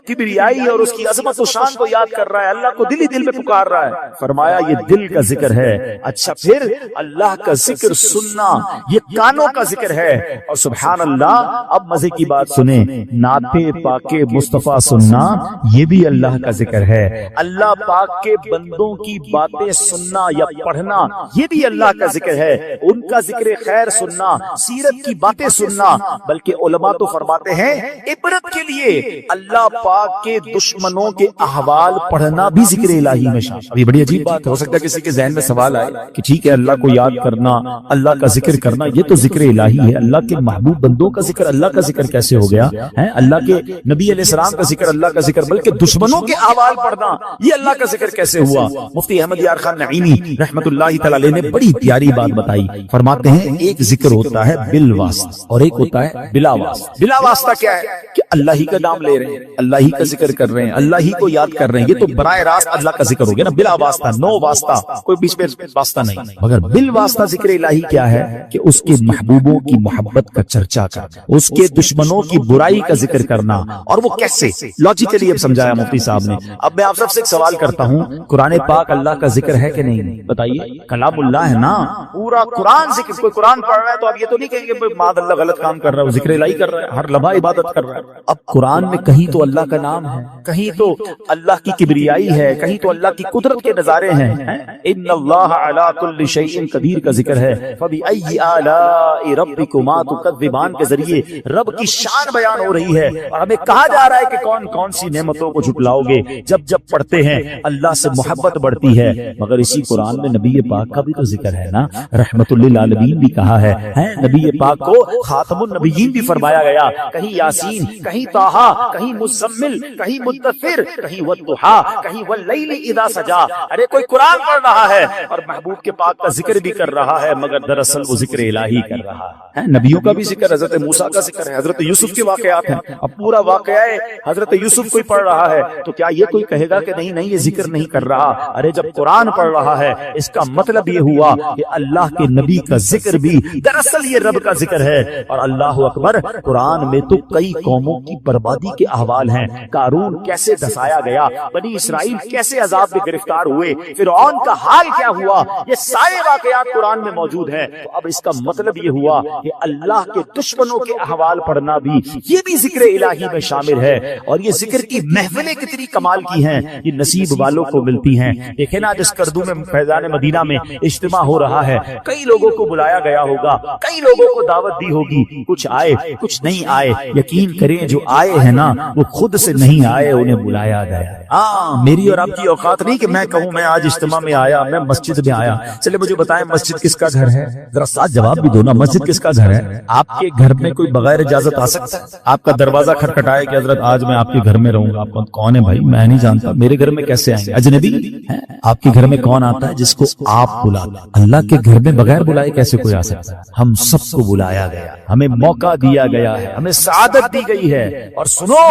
کبریائی اور اس کی عظمت و شان کو یاد کر رہا ہے، اللہ کو دل ہی دل میں پکار رہا ہے، فرمایا یہ دل کا ذکر ہے۔ اچھا پھر اللہ کا ذکر سننا، یہ کانوں گانوں کا ذکر ہے. اور سبحان اللہ، اب مزے کی بات سنیں، نعت پاک مصطفیٰ سننا یہ بھی اللہ کا ذکر ہے. اللہ پاک کے بندوں کی باتیں سننا یا پڑھنا یہ بھی اللہ کا ذکر ہے. ان کا ذکر خیر سننا، سیرت کی باتیں سننا، بلکہ علماء تو فرماتے ہیں عبرت کے لیے اللہ پاک کے دشمنوں کے احوال پڑھنا بھی ذکر الہی میں شامل. ابھی بڑی عجیب بات ہے، ہو سکتا ہے کسی کے ذہن میں سوال آئے کہ ٹھیک ہے اللہ کو یاد کرنا، اللہ کا ذکر کرنا یہ تو ذکر الہی ہے، اللہ کے محبوب بندوں کا ذکر اللہ کا ذکر کیسے ہو گیا ہے؟ اللہ کے نبی علیہ السلام کا ذکر اللہ کا ذکر، بلکہ دشمنوں کے احوال پڑھنا یہ اللہ کا ذکر کیسے ہوا؟ مفتی احمد یار خان نعیمی رحمت اللہ تعالی علیہ نے بڑی پیاری بات بتائی. فرماتے ہیں ایک ذکر ہوتا ہے بالواسطہ اور ایک ہوتا ہے بلا واسطہ. بلا واسطہ کیا ہے کہ اللہ ہی کا نام لے رہے ہیں، اللہ ہی کا ذکر کر رہے ہیں، اللہ ہی کو یاد کر رہے ہیں، یہ تو براہ راست اللہ کا ذکر ہو گیا نا. بلا واسطہ، نو واسطہ، کوئی بیچ میں واسطہ نہیں. مگر بالواسطہ ذکر الہی کیا ہے کہ اس کے محبوبوں کی محبت کا چرچا کرنا، اس کے دشمنوں کی برائی کا ذکر کرنا. اور وہ کیسے لاجیکلی اب سمجھایا مفتی صاحب نے. اب میں آپ سب سے ایک سوال کرتا ہوں، قرآن پاک اللہ کا ذکر ہے کہ نہیں؟ بتائیے. کلام اللہ ہے نا، پورا قرآن ذکر. کوئی قرآن پڑھ رہا ہے تو اب یہ تو نہیں کہیں گے ماد اللہ غلط کام کر رہا ہے، وہ ذکر الہی کر رہا ہے، ہر لمحہ عبادت کر رہا ہے. اب قرآن میں کہیں تو اللہ کا نام ہے، کہیں تو اللہ کی کبریائی ہے، کہیں تو اللہ کی قدرت کے نظارے ہیں. ان اللہ علی کل شیء قدیر کا ذکر ہے. فبأی آلاء ربکما تکذبان کے ذریعے رب کی شان بیان ہو رہی ہے اور ہمیں کہا جا رہا ہے کہ کون کون سی نعمتوں کو جھٹلاؤ گے. جب جب پڑھتے ہیں اللہ سے محبت بڑھتی ہے. مگر اسی قرآن میں نبی پاک کا بھی تو ذکر ہے نا، رحمت للعالمین بھی کہا ہے. نبی پاک کو خاتم النبیین بھی فرمایا گیا. کہیں یاسین، کہیں طٰہٰ، کہیں مزمل، کہیں مدثر، کہیں والضحیٰ، کہیں واللیل اذا سجا. ارے کوئی قرآن پڑھ رہا ہے اور محبوب کے پاک کا ذکر بھی کر رہا ہے، مگر دراصل وہ ذکر الہی کر رہا ہے. نبیوں کا بھی ذکر، حضرت موسیٰ کا ذکر ہے، حضرت یوسف کے واقعات ہیں. اب پورا واقعہ حضرت یوسف کوئی پڑھ رہا ہے تو کیا یہ کوئی کہے گا کہ نہیں نہیں یہ ذکر نہیں کر رہا؟ ارے جب قرآن پڑھ رہا ہے اس کا مطلب یہ ہوا کہ اللہ کے نبی کا ذکر بھی دراصل یہ رب کا ذکر ہے. اور اللہ اکبر، قرآن میں تو کئی قوموں کی بربادی کے احوال ہیں. قارون کیسے دھسایا گیا، بنی اسرائیل کیسے عذاب میں گرفتار ہوئے، فرعون کا حال کیا ہوا، یہ سارے واقعات قرآن میں موجود ہیں. تو اب اس کا مطلب یہ ہوا کہ اللہ کے دشمنوں کے احوال پڑھنا بھی یہ بھی ذکر الہی میں شامل ہے. اور یہ ذکر کی محفلیں کتنی کمال کی ہیں، یہ نصیب والوں کو ملتی ہیں. دیکھیں نا جس کردو میں فیضان مدینہ میں اجتماع ہو رہا ہے، کئی لوگوں کو بلایا گیا ہوگا، کئی لوگوں کو دعوت دی ہوگی، کچھ آئے کچھ نہیں آئے. یقین کریں جو آئے ہیں نا وہ خود سے نہیں آئے، انہیں بلایا گیا. میری اور آپ کی اوقات نہیں کہ میں کہوں میں آج اجتماع میں آیا، میں مسجد میں آیا. چلے مجھے بتائیں مسجد کس کا گھر ہے؟ ذرا ساتھ جواب بھی دو نا، مسجد کس کا گھر ہے؟ آپ کے گھر میں کوئی بغیر اجازت آ سکتا ہے؟ آپ کا دروازہ کھٹکھٹائے کہ حضرت آج میں آپ کے گھر میں رہوں گا. آپ کون ہے بھائی؟ میں نہیں جانتا، میرے گھر میں کیسے آئیں گے؟ اجنبی ہیں؟ آپ کے گھر میں کون آتا ہے جس کو آپ بلاتے؟ اللہ کے گھر میں بغیر بلائے کیسے کوئی آ سکتا ہے؟ ہم سب کو بلایا گیا، ہمیں موقع دیا گیا ہے، ہمیں سعادت دی گئی ہے. اور سنو،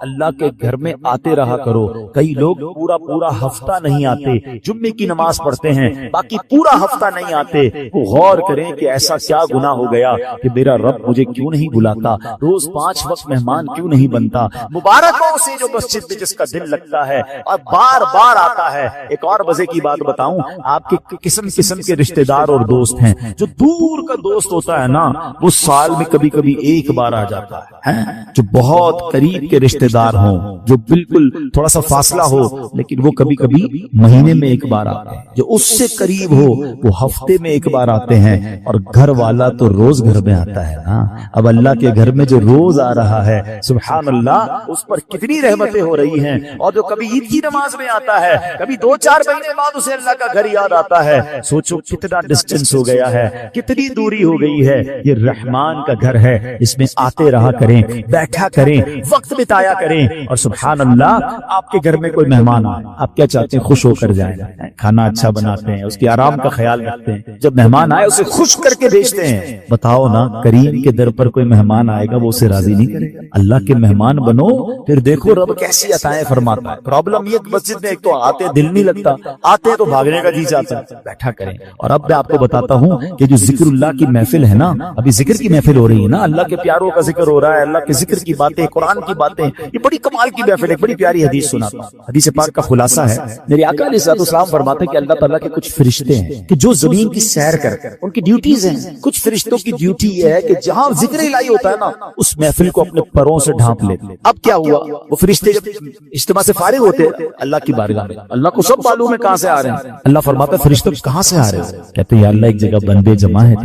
اللہ کے گھر میں آتے رہا کرو. کئی لوگ پورا ہفتہ نہیں آتے، جمعے کی نماز پڑھتے ہیں، باقی پورا ہفتہ نہیں آتے. وہ غور کریں کہ ایسا کیا گناہ ہو گیا کہ میرا رب مجھے کیوں نہیں بلاتا، روز 5 وقت مہمان کیوں نہیں بنتا. مبارک ہو اسے جو مسجد میں جس کا دل لگتا ہے اور بار بار آتا ہے. ایک اور مزے کی بات بتاؤں، آپ کے قسم قسم کے رشتہ دار اور دوست ہیں. جو دور کا دوست ہوتا ہے نا وہ سال میں کبھی کبھی ایک بار آ جاتا ہے. جو بہت قریب کے رشتہ دار ہوں، جو بالکل تھوڑا سا فاصلہ ہو، لیکن وہ کبھی کبھی مہینے میں ایک بار آتے ہیں. جو اس سے قریب ہو وہ ہفتے میں ایک بار آتے ہیں. اور گھر والا تو روز گھر میں آتا ہے نا. اب اللہ کے گھر میں جو روز آ رہا ہے سبحان اللہ، اس پر کتنی رحمتیں ہو رہی ہیں. اور جو کبھی عید کی نماز میں آتا ہے، کبھی 2-4 مہینے بعد اسے اللہ کا گھر یاد آتا ہے. سوچو کتنا ڈسٹینس ہو گیا ہے، کتنی دوری ہو گئی ہے. یہ رحمان کا گھر ہے، اس میں آتے رہا کریں، بیٹھا کریں، وقت بتایا کریں. اور سبحان اللہ، آپ کے گھر میں کوئی مہمان آئے، آپ کیا چاہتے ہیں؟ خوش ہو کر جائیں، کھانا اچھا بناتے ہیں، اس کے آرام کا خیال رکھتے ہیں. جب مہمان آئے اسے خوش کر کے بھیجتے ہیں. بتاؤ نا، کریم کے در پر کوئی مہمان آئے گا وہ اسے راضی نہیں کرے گا؟ اللہ کے مہمان بنو، پھر دیکھو رب کیسی عطائیں فرماتا ہے. پرابلم یہ مسجد میں ایک تو آتے دل نہیں لگتا، آتے تو بھاگنے کا جی چاہتا ہے. بیٹھا کریں. اور اب میں آپ کو بتاتا ہوں کہ جو ذکر اللہ کی محفل ہے نا، ابھی ذکر کی محفل ہو رہی ہے نا, اللہ کے پیاروں کا ذکر ہو رہا ہے, اللہ کے ذکر کی باتیں, قرآن کی باتیں, یہ بڑی کمال کی محفل ہے. بڑی پیاری حدیث سناتا ہوں. حدیث پاک کا خلاصہ ہے, میرے آقا علیہ السلام فرماتے ہیں کہ اللہ تعالیٰ کے کچھ فرشتے ہیں کہ جو زمین کی سیر کرتے ہیں, ان کی ڈیوٹیز ہیں. کچھ فرشتوں کی ڈیوٹی یہ ہے کہ جہاں ذکر الہی ہوتا ہے نا, اس محفل کو اپنے پروں سے ڈھانپ لیتے. اب کیا ہوا, وہ فرشتے جب اجتماع سے فارغ ہوتے ہیں اللہ کی بارگاہ میں, اللہ کو سب معلوم ہے کہاں سے آ رہے ہیں. اللہ فرماتا ہے فرشتوں کہاں سے آ رہے ہیں؟ کہتے یا اللہ ایک جگہ بندے جمع ہیں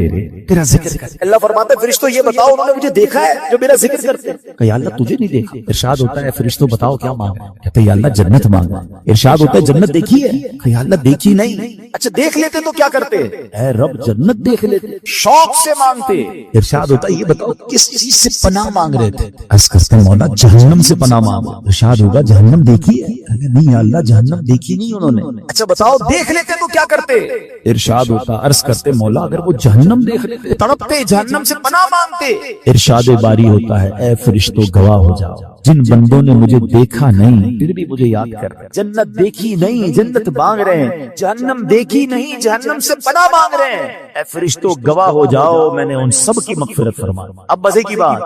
تیرا ذکر کر. اللہ فرماتا ہے فرشتوں یہ بتاؤ انہوں نے مجھے دیکھا ہے جو میرا ذکر کرتے ہیں؟ کہ یا اللہ تجھے نہیں دیکھا. ارشاد ہوتا ہے فرشتوں بتاؤ کیا مانگا؟ کہتے یا اللہ جنت مانگا. ارشاد ہوتا ہے جنت دیکھی ہے؟ کہ یا اللہ دیکھی نہیں. اچھا دیکھ لیتے تو کیا کرتے؟ اے رب جنت دیکھ لیتے, شوق سے مانگتے. ارشاد ہوتا ہے یہ بتاؤ کس چیز سے پناہ مانگ رہے تھے؟ عرض کرتے ہیں مولا جہنم سے پناہ مانگا. ارشاد ہوگا جہنم دیکھی ہے؟ نہیں یا اللہ جہنم دیکھی نہیں انہوں نے. اچھا بتاؤ دیکھ لیتے تو کیا کرتے؟ ارشاد ہوتا عرض کرتے مولا اگر وہ جہنم دیکھ لیتے تڑپتے, جہنم سے پناہ مانگتے. ارشاد باری ہوتا ہے اے فرشتوں گواہ ہو جاؤ, جن بندوں نے مجھے دیکھا نہیں پھر بھی مجھے یاد کر رہے ہیں, جنت دیکھی نہیں جنت مانگ رہے ہیں, جہنم دیکھی نہیں جہنم سے پناہ مانگ رہے ہیں, اے فرشتوں گواہ ہو جاؤ میں نے ان سب کی مغفرت فرما. اب مزے کی بات,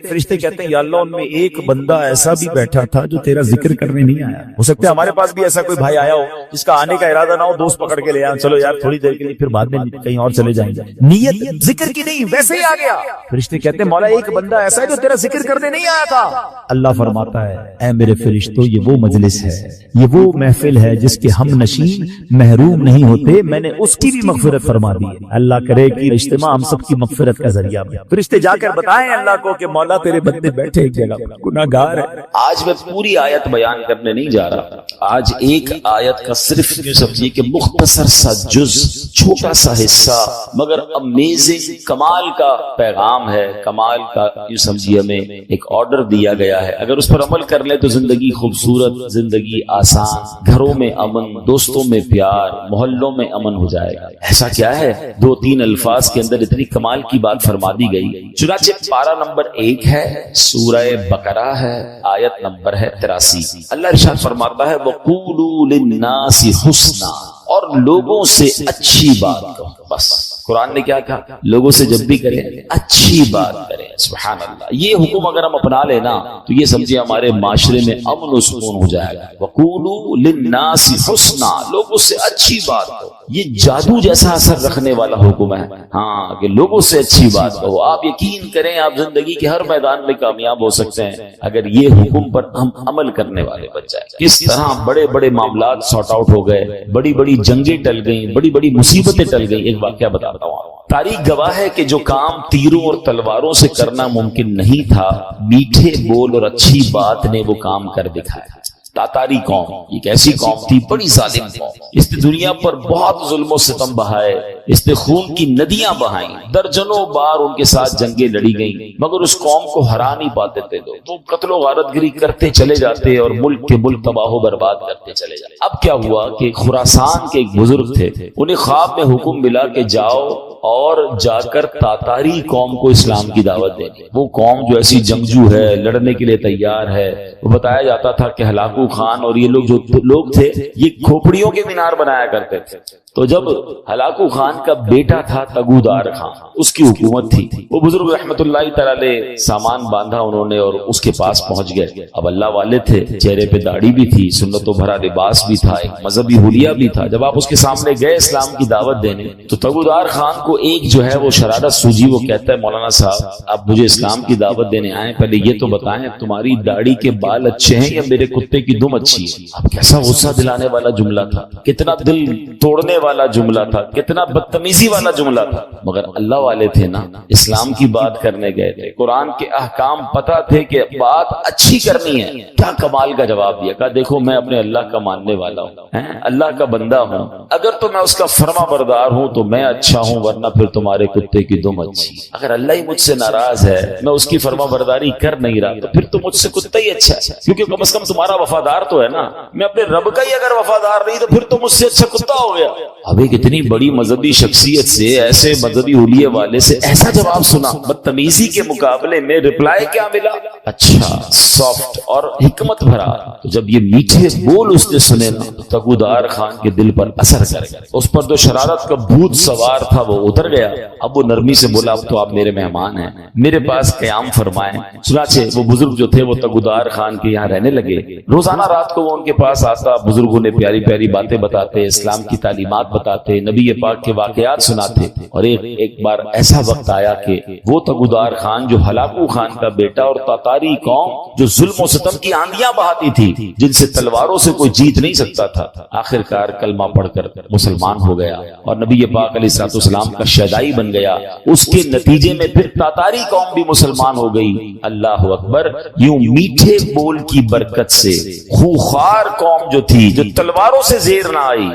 فرشتے کہتے ہیں یا اللہ ان میں ایک بندہ ایسا بھی بیٹھا تھا جو تیرا ذکر کرنے نہیں آیا. ہو سکتا ہے ہمارے پاس بھی ایسا کوئی بھائی آیا ہو جس کا آنے کا ارادہ نہ ہو, دوست پکڑ کے لے آیا, چلو یار تھوڑی دیر کے لیے پھر بعد میں کہیں اور چلے جائیں گے, نیت ذکر کی نہیں ویسے ہی آ گیا. فرشتے کہتے ہیں مولا ایک بندہ ایسا ہے جو تیرا ذکر کرنے نہیں آیا تھا. اللہ فرماتا ہے اے میرے فرشتوں یہ وہ مجلس ہے, یہ وہ محفل ہے جس کے ہم نشین محروم نہیں ہوتے, میں نے اس کی بھی مغفرت فرما دی ہے. اللہ کرے کہ اجتماع ہم سب کی مغفرت کا ذریعہ بنے. فرشتے جا کر بتائیں اللہ کو کہ مولا تیرے بندے بیٹھے ایک جگہ پر, گناہگار ہے. آج میں پوری آیت بیان کرنے نہیں جا رہا, آج ایک آیت کا صرف یہ سمجھیے کہ مختصر سا جز, چھوٹا سا حصہ مگر امیزنگ کمال کا پیغام ہے, کمال کا یہ سمجھیے ہمیں ایک آرڈر دیا گیا ہے. اگر اس پر عمل کر لیں تو زندگی خوبصورت, زندگی آسان, گھروں میں امن, دوستوں میں پیار, محلوں میں امن ہو جائے گا. ایسا کیا ہے 2-3 الفاظ کے اندر اتنی کمال کی بات فرما دی گئی. چنانچہ پارہ نمبر 1 ہے, سورہ بقرہ ہے, آیت نمبر ہے 83. اللہ ارشاد فرماتا ہے وَقُولُوا لِلنَّاسِ حُسْنًا, اور لوگوں سے اچھی بات کہو. بس قرآن نے کیا کہا, لوگوں سے جب بھی کریں اچھی بات کریں. سبحان اللہ, یہ حکم اگر ہم اپنا لینا تو یہ سمجھے ہمارے معاشرے میں امن و سکون ہو جائے گا. وَقُولُوا لِلنَّاسِ حُسْنًا, لوگوں سے اچھی بات کہو. یہ جادو جیسا اثر رکھنے والا حکم ہے, ہاں کہ لوگوں سے اچھی بات کہو. آپ یقین کریں آپ زندگی کے ہر میدان میں کامیاب ہو سکتے ہیں اگر یہ حکم پر ہم عمل کرنے والے بن جائیں. کس طرح بڑے بڑے معاملات سارٹ آؤٹ ہو گئے, بڑی بڑی جنگیں ٹل گئیں, بڑی بڑی مصیبتیں ٹل گئیں. ایک واقعہ بتاتا ہوں. تاریخ گواہ ہے کہ جو کام تیروں اور تلواروں سے کرنا ممکن نہیں تھا, میٹھے بول اور اچھی بات نے وہ کام کر دکھایا. تاتاری قوم ایک ایسی قوم تھی, بڑی ظالم قوم, اس نے دنیا پر بہت ظلم و ستم بہائے, اس نے خون کی ندیاں بہائیں, درجنوں بار ان کے ساتھ جنگیں لڑی گئیں, مگر اس قوم کو ہرا نہیں پاتے تھے. وہ قتل و غارت گری کرتے چلے جاتے اور ملک کے ملک تباہ و برباد کرتے چلے جاتے. اب کیا ہوا کہ خراسان کے ایک بزرگ تھے, انہیں خواب میں حکم ملا کہ جاؤ اور جا کر تاتاری قوم کو اسلام کی دعوت دینی. وہ قوم جو ایسی جنگجو ہے, لڑنے کے لیے تیار ہے. وہ بتایا جاتا تھا کہ ہلاکو خان اور یہ لوگ جو لوگ تھے یہ کھوپڑیوں کے مینار بنایا کرتے تھے. تو جب ہلاکو خان کا بیٹا تھا تگودار خان, اس کی حکومت تھی. وہ بزرگ رحمت اللہ تعالی سامان باندھا انہوں نے اور اس کے پاس پہنچ گئے. اب اللہ والے تھے, چہرے پہ داڑھی بھی تھی, سنتوں بھرا لباس بھی تھا, ایک مذہبی حلیہ بھی تھا. جب آپ اس کے سامنے گئے اسلام کی دعوت دینے تو تگودار خان کو ایک جو ہے وہ شرارت سوجی. وہ کہتا ہے مولانا صاحب آپ مجھے اسلام کی دعوت دینے آئے, پہلے یہ تو بتائیں تمہاری داڑھی کے بال اچھے ہیں یا میرے کتے کی دم اچھی ہے. اب کیسا غصہ دلانے والا جملہ تھا, کتنا دل توڑنے والا جملہ تھا, کتنا بدتمیزی والا جملہ تھا. مگر اللہ والے تھے نا, اسلام کی بات کرنے گئے تھے, قرآن کے احکام پتا تھے کہ بات اچھی کرنی ہے. کیا کمال کا جواب دیا, کہا دیکھو میں اپنے اللہ کا ماننے والا ہوں, اللہ کا بندہ ہوں, اگر تو میں اس کا فرما بردار ہوں تو میں اچھا ہوں, ورنہ پھر تمہارے کتے کی دم اچھی. اگر اللہ ہی مجھ سے ناراض ہے, میں اس کی فرما برداری کر نہیں رہا, تو پھر تو مجھ سے کتا ہی اچھا ہے, کیونکہ کم از کم تمہارا وفادار تو ہے نا. میں اپنے رب کا ہی اگر وفادار نہیں تو پھر تو مجھ سے اچھا کتا ہو گیا. اب ایک اتنی بڑی مذہبی شخصیت سے، ایسے مذہبی حلیے والے سے ایسا جواب سنا، بدتمیزی کے مقابلے میں رپلائی کیا ملا؟ اچھا، سافٹ اور حکمت بھرا۔ تو جب یہ میٹھے بول اس نے سنے نا تو تگودار خان کے دل پر اثر کر گئے، اس پر جو شرارت کا بھوت سوار تھا وہ اتر گیا۔ اب وہ نرمی سے بولا اب تو آپ میرے مہمان ہیں، میرے پاس قیام فرمائیں۔ چنانچہ وہ بزرگ جو تھے وہ تگودار خان کے یہاں رہنے لگے۔ روزانہ رات کو وہ ان کے پاس آتا، بزرگوں نے پیاری پیاری باتیں بتاتے، اسلام کی تعلیمات بتاتے، نبی پاک کے واقعات سناتے۔ اور ایک بار ایسا وقت آیا کہ وہ تگودار خان جو ہلاکو خان کا بیٹا اور تاتاری قوم جو ظلم و ستم کی آندیاں بہاتی تھی، جن سے تلواروں سے کوئی جیت نہیں سکتا تھا، آخر کار کلمہ پڑھ کر مسلمان ہو گیا اور نبی پاک علیہ الصلوۃ والسلام کا شیدائی بن گیا۔ اس کے نتیجے میں پھر تاتاری قوم بھی مسلمان ہو گئی۔ اللہ اکبر! یوں میٹھے بول کی برکت سے خوخار قوم جو تھی، جو تلواروں سے زیر نہ آئی،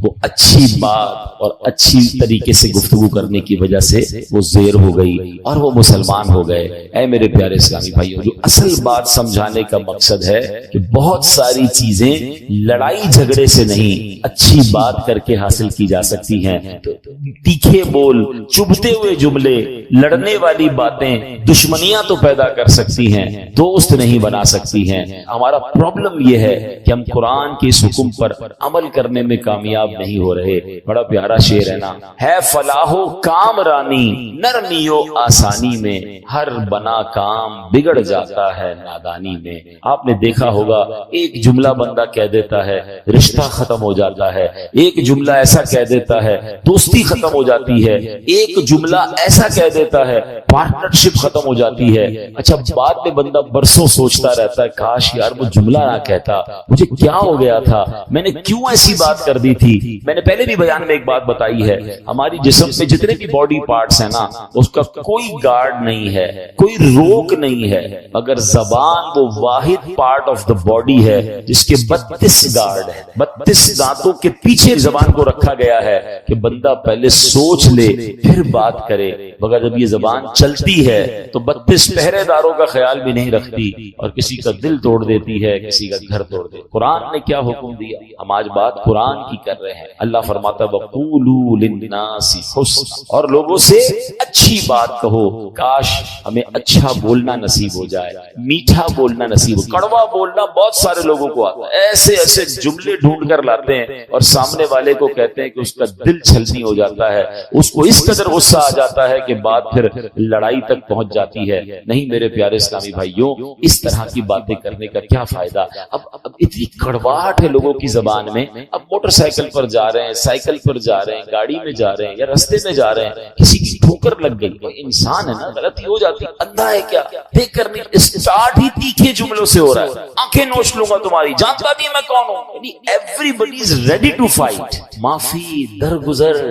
وہ اچھی بات اور اچھی طریقے سے گفتگو کرنے کی وجہ سے وہ زیر ہو گئی اور وہ مسلمان ہو گئے۔ اے میرے پیارے اسلامی بھائیوں، جو اصل بات سمجھانے کا مقصد ہے کہ بہت ساری چیزیں لڑائی جھگڑے سے نہیں، اچھی بات کر کے حاصل کی جا سکتی ہیں۔ تیکھے بول، چبھتے ہوئے جملے، لڑنے والی باتیں دشمنیاں تو پیدا کر سکتی ہیں، دوست نہیں بنا سکتی ہیں۔ ہمارا پرابلم یہ ہے کہ ہم قرآن کے اس حکم پر عمل کرنے میں کامیاب نہیں ہو رہے۔ بڑا پیارا شعر ہے نا، ہے فلاح و کام رانی نرمی و آسانی میں، ہر بنا کام بگڑ جاتا ہے نادانی میں۔ آپ نے دیکھا ہوگا ایک جملہ بندہ کہہ دیتا ہے رشتہ ختم ہو جاتا ہے، ایک جملہ ایسا کہہ دیتا ہے دوستی ختم ہو جاتی ہے، ایک جملہ ایسا کہہ دیتا ہے پارٹنرشپ ختم ہو جاتی ہے۔ اچھا، بعد میں بندہ برسوں سوچتا رہتا ہے کاش یار وہ جملہ نہ کہتا، مجھے کیا ہو گیا تھا، میں نے کیوں ایسی بات کر دی تھی۔ میں نے پہلے بھی بیان میں ایک بات بتائی ہے، ہماری جسم میں جتنے بھی باڈی پارٹس ہیں نا، اس کا کوئی گارڈ نہیں ہے، کوئی روک نہیں ہے، مگر زبان وہ واحد پارٹ آف دا باڈی ہے جس کے 32 گارڈ ہیں۔ 32 دانتوں کے پیچھے زبان کو رکھا گیا ہے کہ بندہ پہلے سوچ لے پھر بات کرے، مگر جب یہ زبان چلتی ہے تو 32 پہرے داروں کا خیال بھی نہیں رکھتی اور کسی کا دل توڑ دیتی ہے، کسی کا گھر توڑ دیتی ہے۔ قرآن نے کیا حکم دیا؟ ہم آج بات قرآن کی کر رہے ہیں۔ اللہ فرماتا وَقُولُوا لِلنَّاسِ حُسْنًا، اور لوگوں سے اچھی بات کہو۔ کاش ہمیں اچھا بولنا نصیب ہو جائے، میٹھا بولنا نصیب ہو۔ کڑوا بولنا بہت سارے لوگوں کو آتا ہے، ایسے ایسے جملے ڈھونڈ کر لاتے ہیں اور سامنے والے کو کہتے ہیں کہ اس کا دل چھلنی ہو جاتا ہے، اس کو اس قدر غصہ آ جاتا ہے کہ بات پھر لڑائی تک پہنچ جاتی ہے۔ نہیں میرے پیارے اسلامی بھائیوں، اس طرح کی باتیں کرنے کا کیا فائدہ؟ اب اتنی کڑواہٹ ہے لوگوں کی زبان میں۔ اب موٹر سائیکل پر جا رہے ہیں، سائیکل پر جا رہے ہیں، گاڑی میں جا رہے ہیں یا رستے میں جا رہے ہیں، کسی کی ٹھوکر لگ گئی، کوئی انسان ہے نا، غلطی ہو جاتی، اندھا ہے کیا دیکھ کر نہیں، اسٹارٹ ہی تیکھے جملوں سے ہو رہا ہے، آنکھیں نوچ لوں گا تمہاری، جانتا نہیں میں کون ہوں۔ Everybody is ready to fight, معافی درگزر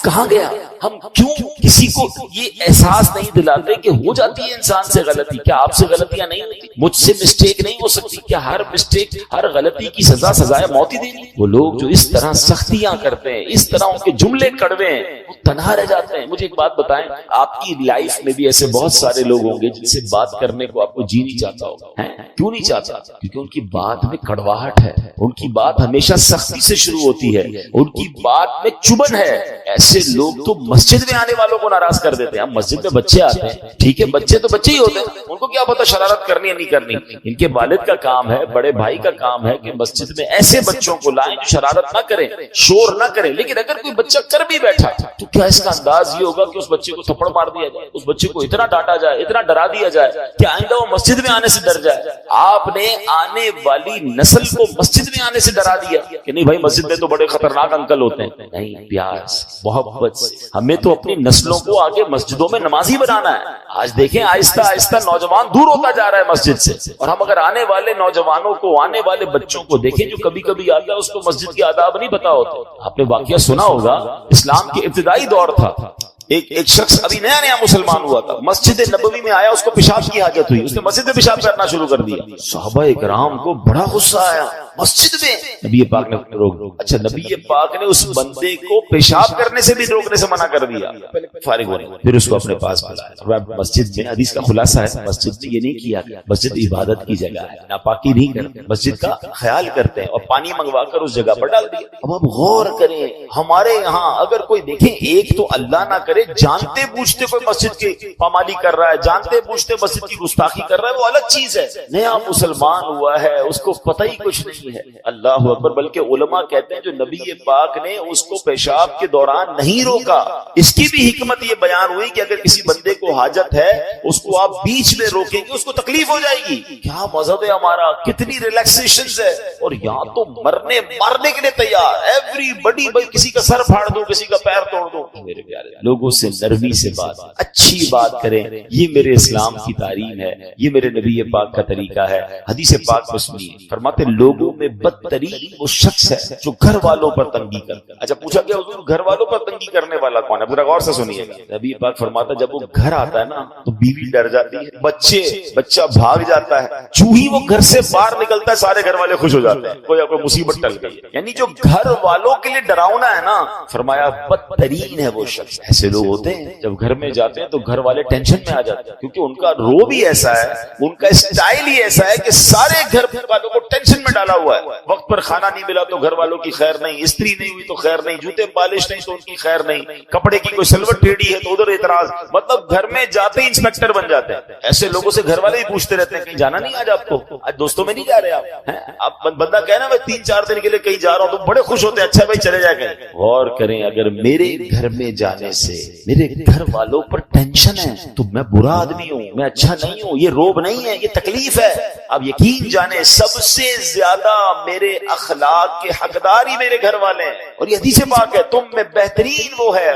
کہاں گیا؟ ہم کیوں کسی کو یہ احساس نہیں دلاتے کہ ہو جاتی ہے انسان سے غلطی؟ کیا آپ سے غلطیاں نہیں ہوتی؟ مجھ سے مسٹیک نہیں ہو سکتی؟ کیا ہر مسٹیک، ہر غلطی کی سزائے موت ہی دینی؟ وہ لوگ جو اس طرح سختیاں کرتے ہیں، اس طرح ان کے جملے کڑوے ہیں، وہ تنہا رہ جاتے ہیں۔ مجھے ایک بات بتائیں، آپ کی لائف میں بھی ایسے بہت سارے لوگ ہوں گے جن سے بات کرنے کو آپ کو جی نہیں چاہتا ہوگا۔ کیوں نہیں چاہتا؟ کیونکہ ان کی بات میں کڑواہٹ ہے، ان کی بات ہمیشہ سختی سے شروع ہوتی ہے، ان کی بات میں چبن ہے۔ ایسے لوگ تو مسجد میں آنے والوں کو ناراض کر دیتے ہیں۔ ہم مسجد میں بچے آتے ہیں، ٹھیک ہے، بچے تو بچے ہی ہوتے ہیں، ان کو کیا پتا شرارت کرنی ہے نہیں کرنی۔ ان کے والد کا کام ہے، بڑے بھائی کا کام ہے کہ مسجد میں ایسے بچوں کو لائیں جو شرارت نہ کریں، شور نہ کریں۔ لیکن اگر کوئی بچہ کر بھی بیٹھا تو کیا اس کا انداز یہ ہوگا کہ اس بچے کو تھپڑ مار دیا جائے، اس بچے کو اتنا ڈانٹا جائے، اتنا ڈرا دیا جائے کہ آئندہ وہ مسجد میں آنے سے ڈر جائے؟ آپ نے آنے والی نسل کو مسجد میں آنے سے ڈرا دیا کہ نہیں بھائی مسجد میں تو بڑے خطرناک انکل ہوتے ہیں۔ نہیں، پیار سے، محبت سے ہمیں تو اپنی نسلوں کو آگے مسجدوں میں نمازی بنانا ہے۔ آج دیکھیں آہستہ آہستہ نوجوان دور ہوتا جا رہا ہے مسجد سے، اور ہم اگر آنے والے نوجوانوں کو، آنے والے بچوں کو دیکھیں جو کبھی کبھی آتا ہے اس کو مسجد کے آداب نہیں پتا ہوتے۔ آپ نے واقعہ سنا ہوگا، اسلام کے ابتدائی دور تھا، ایک شخص ابھی نیا نیا مسلمان ہوا تھا، مسجد نبوی میں آیا، اس کو پیشاب کی حاجت ہوئی، اس نے مسجد میں پیشاب کرنا شروع کر دیا۔ صحابہ کرام کو بڑا غصہ آیا، مسجد میں نبی پاک نے روک دیا۔ اچھا نبی پاک نے اس بندے کو پیشاب کرنے سے بھی روکنے سے منع کر دیا، فارغ ہونے، پھر اس کو اپنے پاس بلایا۔ مسجد میں حدیث کا خلاصہ ہے، مسجد میں یہ نہیں کیا گیا، مسجد عبادت کی جگہ ہے، ناپاکی نہیں کرتے، مسجد کا خیال کرتے ہیں، اور پانی منگوا کر اس جگہ پر ڈال دیا۔ اب آپ غور کریں، ہمارے یہاں اگر کوئی دیکھیں، ایک تو اللہ نہ کرے جانتے بوجھتے کوئی مسجد کی پامالی کر رہا ہے، جانتے بوجھتے مسجد کی گستاخی کر رہا ہے، وہ الگ چیز ہے۔ نیا مسلمان ہوا ہے، اس کو پتہ ہی کچھ نہیں ہے، اللہ اکبر۔ بلکہ علماء کہتے ہیں جو نبی پاک نے اس کو پیشاب کے دوران نہیں روکا، اس کی بھی حکمت یہ بیان ہوئی کہ اگر کسی بندے کو حاجت ہے، اس کو آپ بیچ میں روکیں گے، اس کو تکلیف ہو جائے گی۔ کیا مذہب ہے ہمارا، کتنی ریلیکسیشنز ہے، اور یہاں تو مارنے کے لیے تیار، ایوری بڈی، بھائی کسی کا سر پھاڑ دو، کسی کا پیر توڑ دو۔ میرے پیارے لوگوں سے نرمی سے بات، اچھی بات کریں، یہ میرے اسلام کی تعلیم ہے، یہ میرے نبی پاک کا طریقہ ہے۔ حدیث پاک میں سنیے، فرماتے لوگوں میں بدترین وہ شخص ہے جو گھر والوں پر تنگی کرتا ہے۔ اچھا پوچھا گیا حضور گھر والوں پر تنگی کرنے والا کون ہے؟ پورا غور سے سنیے گا۔ نبی پاک فرماتا جب وہ گھر آتا ہے نا تو بیوی ڈر جاتی ہے، بچہ بھاگ جاتا ہے، جو ہی وہ گھر سے باہر نکلتا ہے سارے گھر والے خوش ہو جاتے ہیں، کوئی مصیبت ٹل گئی ہے۔ یعنی جو گھر والوں کے لیے ڈراؤنا ہے نا، فرمایا بدترین ہے وہ شخص۔ ایسے لوگ ہوتے ہیں جب گھر میں جاتے ہیں تو گھر والے ٹینشن میں آ جاتے ہیں، کیونکہ ان کا رو بھی ایسا ہے، ان کا اسٹائل ہی ایسا ہے کہ سارے گھر والوں کو ٹینشن میں ڈالا ہوا ہے۔ وقت پر کھانا نہیں ملا تو گھر والوں کی خیر نہیں، استری نہیں ہوئی تو خیر نہیں، جوتے پالش نہیں تو ان کی خیر نہیں، کپڑے کی کوئی سلوٹ ٹیڑھی ہے تو ادھر اعتراض، مطلب گھر میں جاتے ہی انسپیکٹر بن جاتے ہیں۔ ایسے لوگوں سے گھر والے ہی پوچھتے رہتے ہیں کہیں جانا نہیں آج آپ کو، آج دوستوں میں نہیں جا رہے آپ؟ بندہ کہنا میں 3-4 دن کے لیے کہیں جا رہا ہوں تو بڑے خوش ہوتے ہیں، اچھا بھائی چلے جا کہیں۔ غور کریں، اگر میرے گھر میں جانے سے میرے گھر والوں پر ٹینشن ہے تو میں برا آدمی ہوں، میں اچھا نہیں ہوں، یہ روب نہیں ہے، یہ تکلیف ہے۔ اب یقین جانے سب سے زیادہ میرے اخلاق کے حقدار ہی میرے گھر والے ہیں، اور یہ حدیث پاک ہے تم میں بہترین وہ ہے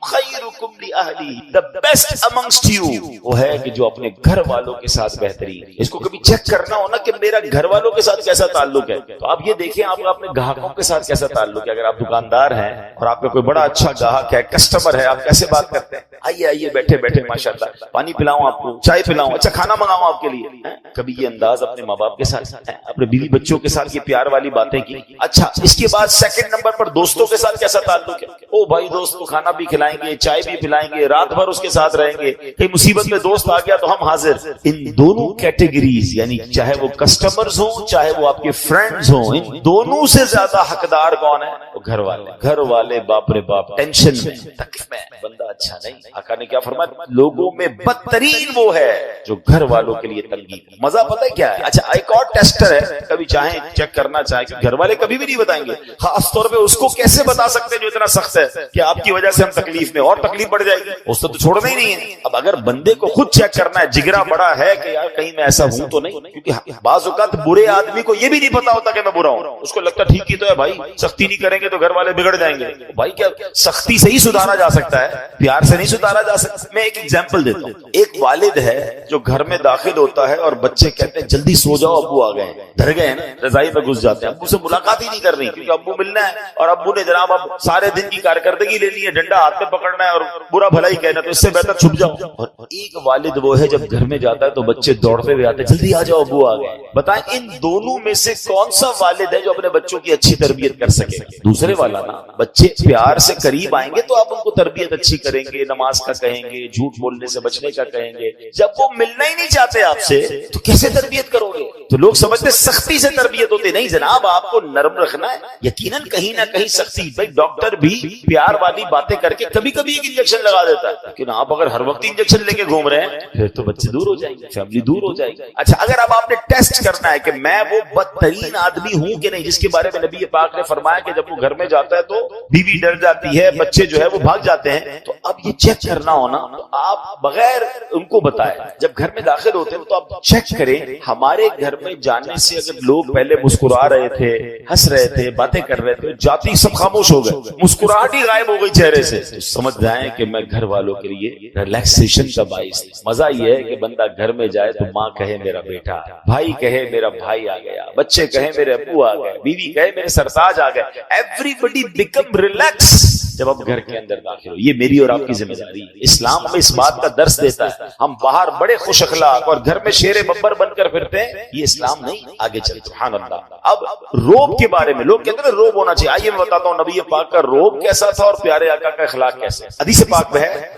خیرکم لأہلی، the best amongst you، وہ ہے کہ جو اپنے گھر والوں کے ساتھ بہترین۔ اس کو کبھی چیک کرنا ہونا کہ میرا گھر والوں کے ساتھ کیسا تعلق ہے، تو آپ یہ دیکھیں آپ کا اپنے گاہکوں کے ساتھ کیسا تعلق ہے۔ اگر آپ دکاندار ہیں اور آپ کا کوئی بڑا اچھا گاہک ہے، کسٹمر ہے، آپ کیسے بات کرتے ہیں؟ آئیے بیٹھے بیٹھے ماشاءاللہ، پانی پلاؤں آپ کو، چائے پلاؤں، اچھا کھانا منگاؤں آپ کے لیے۔ کبھی یہ انداز اپنے ماں باپ کے ساتھ، اپنے بیوی بچوں کے ساتھ یہ پیار والی باتیں کی۔ اچھا اس کے بعد سیکنڈ نمبر پر دوستوں کے ساتھ کیسا تعلق ہے؟ او بھائی دوست کو کھانا بھی کھلائیں گے، چائے بھی پلائیں گے، رات بھر اس کے ساتھ رہیں گے، کہیں مصیبت میں دوست آ گیا تو ہم حاضر۔ ان دونوں کیٹیگریز یعنی چاہے وہ کسٹمرز ہوں چاہے وہ آپ کے فرینڈز ہوں، ان دونوں سے زیادہ حقدار کون ہے؟ وہ گھر والے۔ گھر والے باپ رے باپ ٹینشن میں، تکلیف میں، بندہ اچھا نہیں۔ آقا نے کیا فرمایا؟ لوگوں میں بدترین وہ ہے جو گھر والوں کے لیے تنگی۔ مزہ پتہ ہے کیا ہے؟ اچھا ایک اور ٹیسٹر ہے، کبھی چاہیں چیک کرنا چاہیں کہ گھر والے کبھی بھی نہیں بتائیں گے، خاص طور پہ اس کو کیسے بتا سکتے ہیں جو اتنا سخت ہے کہ آپ کی وجہ سے ہم تکلیف میں، اور تکلیف بڑھ جائے گی، اس سے تو چھوڑنا ہی نہیں ہے۔ اب اگر بندے کو خود چیک کرنا ہے، جگرا بڑا ہے کہ یار کہیں میں ایسا ہوں تو نہیں، کیونکہ بعض اوقات برے آدمی کو یہ بھی نہیں پتا ہوتا کہ میں برا ہوں، اس کو لگتا ٹھیک ہی تو ہے بھائی، سختی نہیں کریں گے تو گھر والے بگڑ جائیں گے۔ بھائی کیا سختی سے ہی سدھارا جا سکتا ہے، پیار سے نہیں سدھارا جا سکتا۔ میں ایک ایگزامپل دیتا ہوں، ایک والد ہے جو گھر میں داخل ہوتا ہے اور بچے کہتے ہیں جلدی سو جاؤ ابو آ گئے، ڈر گئے نا، رضائی میں گھس جاتے ہیں، ابو سے ملاقات ہی نہیں کرنی کیونکہ ابو ملنا ہے، اور ابو نے جناب اب سارے دن کی کارکردگی لینی ہے، ڈنڈا ہاتھ میں پکڑنا ہے اور برا بھلا ہی کہنا، تو اس سے بہتر چھپ جاؤ۔ اور ایک والد وہ ہے جب گھر میں جاتا ہے تو بچے دوڑتے ہوئے آتے ہیں جلدی آ جاؤ ابو آ گئے۔ بتائیں ان دونوں میں سے کون سا والد ہے جو اپنے بچوں کی اچھی تربیت کر سکے؟ دوسرے والا نا۔ بچے پیار سے قریب آئیں گے تو آپ ان کو تربیت اچھی کریں گے، نماز کا کہیں گے، جھوٹ بولنے سے بچنے کا کہیں گے۔ جب وہ ملنا ہی نہیں چاہتے آپ سے تو کیسے تربیت کرو گے؟ تو لوگ سمجھتے سختی سے تربیت ہوتی، نہیں جناب، آپ کو نرم رکھنا ہے، یقیناً کہیں نہ کہیں سختی۔ بھائی ڈاکٹر بھی پیار والی باتیں کر کے کبھی کبھی ایک انجیکشن لگا دیتا ہے، لیکن آپ اگر ہر وقت انجیکشن لے کے گھوم رہے ہیں پھر تو بچے دور ہو جائیں گے، فیملی دور ہو جائے گی۔ اچھا اگر اب آپ نے ٹیسٹ کرنا ہے کہ میں وہ بدترین آدمی ہوں کہ نہیں جس کے بارے میں نبی پاک نے فرمایا کہ جب وہ گھر میں جاتا ہے تو بیوی ڈر جاتی ہے، بچے جو ہے وہ بھاگ جاتے ہیں، تو اب یہ چیک کرنا ہونا تو آپ بغیر ان کو بتائے جب گھر میں داخل ہوتے ہیں تو آپ چیک کریں ہمارے گھر میں جانے سے اگر لوگ پہلے مسکرا رہے تھے، ہنس رہے تھے، باتیں کر رہے تھے، جاتی سب خاموش ہو گئے، مسکراہٹ ہی غائب ہو گئی چہرے سے، تو سمجھ جائیں کہ میں گھر والوں کے لیے ریلیکسیشن کا باعث۔ مزہ یہ ہے کہ بندہ گھر میں جائے تو ماں کہے میرا بیٹا، بھائی کہے میرا بھائی آ گیا، بچے کہے میرے ابو آ گئے، بیوی کہے میرے سرتاج آ گئے، ایوری بڈی بیکم ریلیکس۔ جب آپ گھر کے اندر داخل ہو. یہ میری اور آپ کی ذمہ داری ہے. اسلام ہمیں اس بات کا درس دیتا ہے. ہم باہر بڑے خوش اخلاق اور گھر میں شیر ببر بن کر پھرتے ہیں, یہ اسلام نہیں. آگے چل, سبحان اللہ. اب روب کے بارے میں لوگ کہتے ہیں روب ہونا چاہیے. آئیے میں بتاتا ہوں نبی پاک کا روب کیسا تھا اور پیارے آقا کا اخلاق کیسا. حدیث پاک میں ہے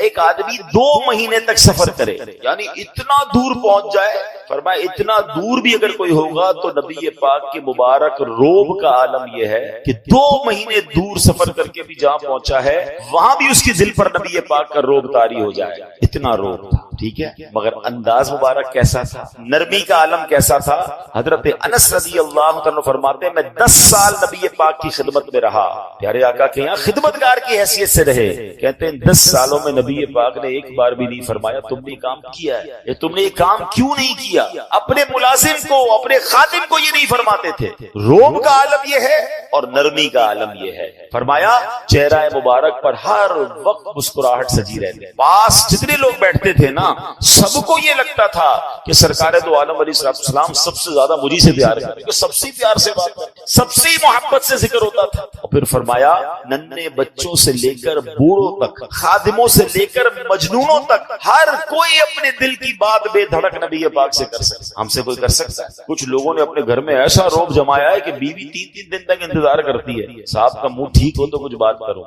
ایک آدمی 2 مہینے تک سفر کرے, یعنی اتنا دور پہنچ جائے. فرمایا اتنا دور بھی اگر کوئی ہوگا تو نبی پاک کے مبارک روب کا عالم یہ ہے کہ 2 مہینے دور سفر کر کے بھی جہاں پہنچا ہے وہاں بھی اس کے دل پر نبی پاک کا روب طاری ہو جائے. اتنا روب تھا, ٹھیک ہے. مگر انداز مبارک کیسا تھا, نرمی کا عالم کیسا تھا. حضرت انس رضی اللہ عنہ فرماتے ہیں میں 10 سال نبی پاک کی خدمت میں رہا. پیارے آقا کے یہاں خدمتگار کی حیثیت سے رہے. کہتے ہیں 10 سالوں میں نبی پاک نے ایک بار بھی نہیں فرمایا تم نے کام کیا ہے, یہ تم نے یہ کام کیوں نہیں کیا. اپنے ملازم کو, اپنے خادم کو یہ نہیں فرماتے تھے. روب کا عالم یہ ہے اور نرمی کا عالم یہ ہے. فرمایا چہرہ مبارک پر ہر وقت مسکراہٹ سجی رہتی. پاس جتنے لوگ بیٹھتے تھے نا سب کو یہ لگتا تھا کہ سرکار دو عالم علیہ السلام سب سے زیادہ مجھے سے پیار کرتے, سب سے پیار سے بات کرتے, سب سے محبت سے ذکر ہوتا تھا. اور پھر فرمایا ننھے بچوں سے لے کر بوڑھوں تک, خادموں سے لے کر مجنونوں تک, ہر کوئی اپنے دل کی بات بے دھڑک نبی پاک سے کر سکتا. ہم سے کوئی کر سکتا ہے؟ کچھ لوگوں نے اپنے گھر میں ایسا روب جمایا ہے کہ بیوی 3 دن تک انتظار کرتی ہے صاحب کا منہ ٹھیک ہو تو کچھ بات کرو.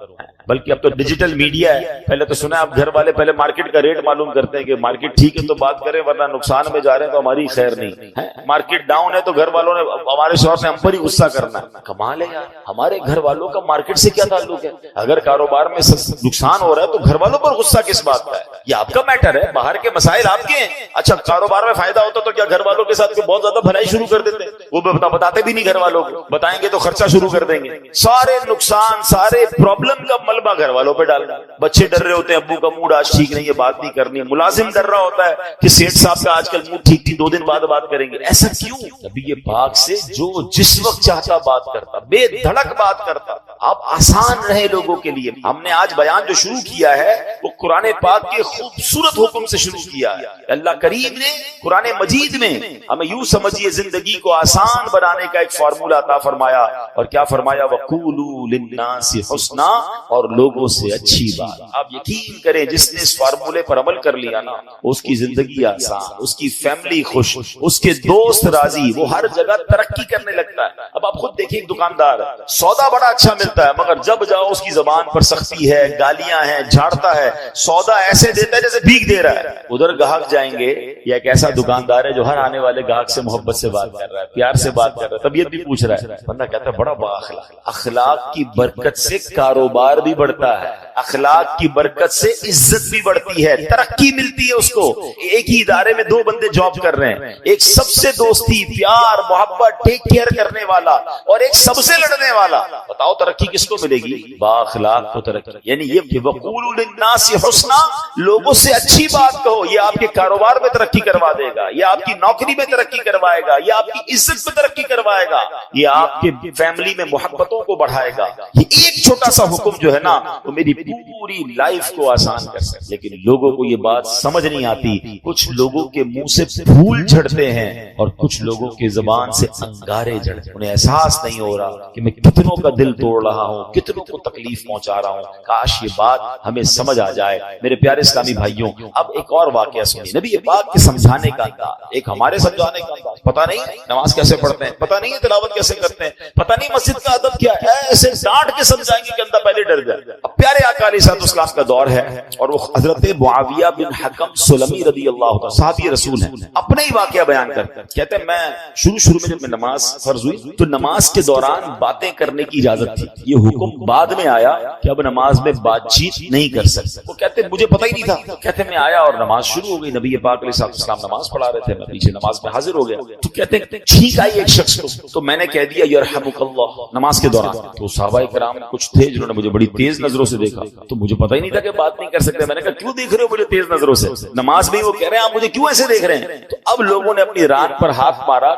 بلکہ اب تو ڈیجیٹل میڈیا ہے. پہلے تو سنا آپ گھر والے پہلے مارکیٹ کا ریٹ معلوم کرتے ہیں کہ مارکیٹ ٹھیک ہے تو بات کریں ورنہ نقصان میں جا رہے ہیں تو ہماری خیر نہیں ہے. مارکیٹ ڈاؤن ہے تو گھر والوں نے ہمارے شوہر نے ہم پر ہی غصہ کرنا ہے. کمال ہے یار, ہمارے گھر والوں کا مارکیٹ سے کیا تعلق ہے؟ اگر کاروبار میں نقصان ہو رہا ہے تو گھر والوں پر غصہ کس بات کا ہے؟ یہ آپ کا میٹر ہے, باہر کے مسائل آپ کے ہیں. اچھا کاروبار میں فائدہ ہوتا تو کیا گھر والوں کے ساتھ بہت زیادہ بھلائی شروع کر دیتے؟ وہ بتاتے بھی نہیں گھر والوں کو, بتائیں گے تو خرچہ شروع کر دیں گے. سارے نقصان سارے پرابلم کا ملبہ گھر والوں پہ ڈالنا. بچے ڈر رہے ہوتے ہیں ابو کا موڈ آج ٹھیک نہیں ہے بات نہیں کرنی. ملازم ڈر رہا ہوتا ہے کہ سیٹھ صاحب کا آج کل موڈ ٹھیک تھی 2 دن بعد بات کریں گے. ایسا کیوں؟ نبی پاک سے جو جس وقت چاہتا بات کرتا, بے دھڑک بات کرتا. آپ آسان رہے لوگوں کے لیے. ہم نے آج بیان جو شروع کیا ہے وہ قرآن پاک کے خوبصورت حکم سے شروع کیا ہے. اللہ کریم نے قرآن مجید میں ہمیں یوں سمجھیے زندگی کو آسان بنانے کا ایک فارمولہ عطا فرمایا. اور کیا فرمایا؟ وَقُولُوا لِلنَّاسِ حُسْنًا, اور لوگوں سے اچھی بات. آپ یقین کریں جس نے اس فارمولے پر عمل کر لیا نا اس کی زندگی آسان, اس کی فیملی خوش, اس کے دوست راضی, وہ ہر جگہ ترقی کرنے لگتا ہے. اب آپ خود دیکھیں ایک دکاندار سودا بڑا اچھا ملتا ہے مگر جب جاؤ اس کی زبان پر سختی ہے, گالیاں ہیں, جھاڑتا ہے, سودا ایسے دیتا ہے جیسے بھیگ دے رہا ہے. ادھر گاہک جائیں گے, یا ایک ایسا دکاندار ہے جو ہر آنے والے گاہک سے محبت سے بات کر رہا ہے, پیار سے بات کر رہا ہے, طبیعت بھی پوچھ رہا ہے. بندہ کہتا ہے بڑا با اخلاق. اخلاق کی برکت سے کاروبار بھی بڑھتا ہے, اخلاق کی برکت سے عزت بھی بڑھتی ہے, ترقی ملتی ہے اس کو. ایک ہی ادارے میں 2 بندے جاب کر رہے ہیں, ایک سب سے دوستی پیار محبت ٹیک کیئر کرنے والا اور ایک سب سے لڑنے والا. بتاؤ ترقی کس کو ملے گی؟ با اخلاق کو ترقی. یعنی یہ وقولوا للناس حسنا, لوگوں سے اچھی بات کہو, یہ آپ کے کاروبار میں ترقی کروا دے گا, یہ آپ کی نوکری میں ترقی کروائے گا, یہ آپ کی عزت میں ترقی کروائے گا, یہ آپ کے فیملی میں محبتوں کو بڑھائے گا. یہ ایک چھوٹا سا حکم جو ہے نا وہ میری پوری لائف کو آسان کر سکتا. لیکن لوگوں کو یہ بات سمجھ نہیں آتی. کچھ لوگوں کے منہ سے پھول جھڑتے ہیں اور کچھ لوگوں کے زبان سے انگارے جھڑتے ہیں. انہیں احساس نہیں ہو رہا کہ میں کتنوں کا دل توڑ رہا ہوں, کتنوں کو تکلیف پہنچا رہا ہوں. کاش یہ بات ہمیں سمجھ آ جائے. میرے پیارے اسلامی بھائیوں, اب ایک اور واقعہ سنیے. نبی پاک کے سمجھانے کا انداز, ایک ہمارے سمجھانے کا انداز. پتہ نہیں نماز کیسے پڑھتے ہیں, پتہ نہیں تلاوت کیسے کرتے ہیں, پتہ نہیں مسجد کا ادب کیا ہے, ایسے ڈانٹ کے سمجھائیں گے کہ بندہ پہلے ڈر جائے. اب پیارے آقا علیہ السلام کا دور ہے اور وہ حضرت معاویہ بن حکم سلمی رضی اللہ عنہ صحابی رسول ہیں, اپنے ہی واقعہ بیان کرتے ہیں. کہتے ہیں میں شروع میں جب میں نماز فرض ہوئی تو نماز کے دوران باتیں کرنے کی اجازت تھی. یہ حکم بعد میں آیا کہ اب نماز میں بات چیت نہیں کر سکتے. وہ کہتے ہیں مجھے پتہ ہی نہیں تھا. کہتے ہیں میں آیا اور نماز شروع ہو گئی, نبی پاک علیہ السلام نماز پڑھا رہے تھے, میں پیچھے نماز میں حاضر ہو گیا. تو کہتے ہیں چھینک آئی ایک شخص کو, تو میں نے کہہ دیا یرحمک اللہ نماز کے دوران. تو صحابہ کرام کچھ تھے جنہوں نے مجھے بڑی تیز نظروں سے دیکھا, تو مجھے پتہ ہی نہیں تھا کہ بات نہیں کر سکتے. میں نے کہا کیوں دیکھ رہے ہو مجھے تیز نظروں سے؟ نماز میں وہ کہہ رہے ہیں آپ مجھے کیوں ایسے دیکھ رہے ہیں؟ تو اب لوگوں نے اپنی ران پر ہاتھ مارا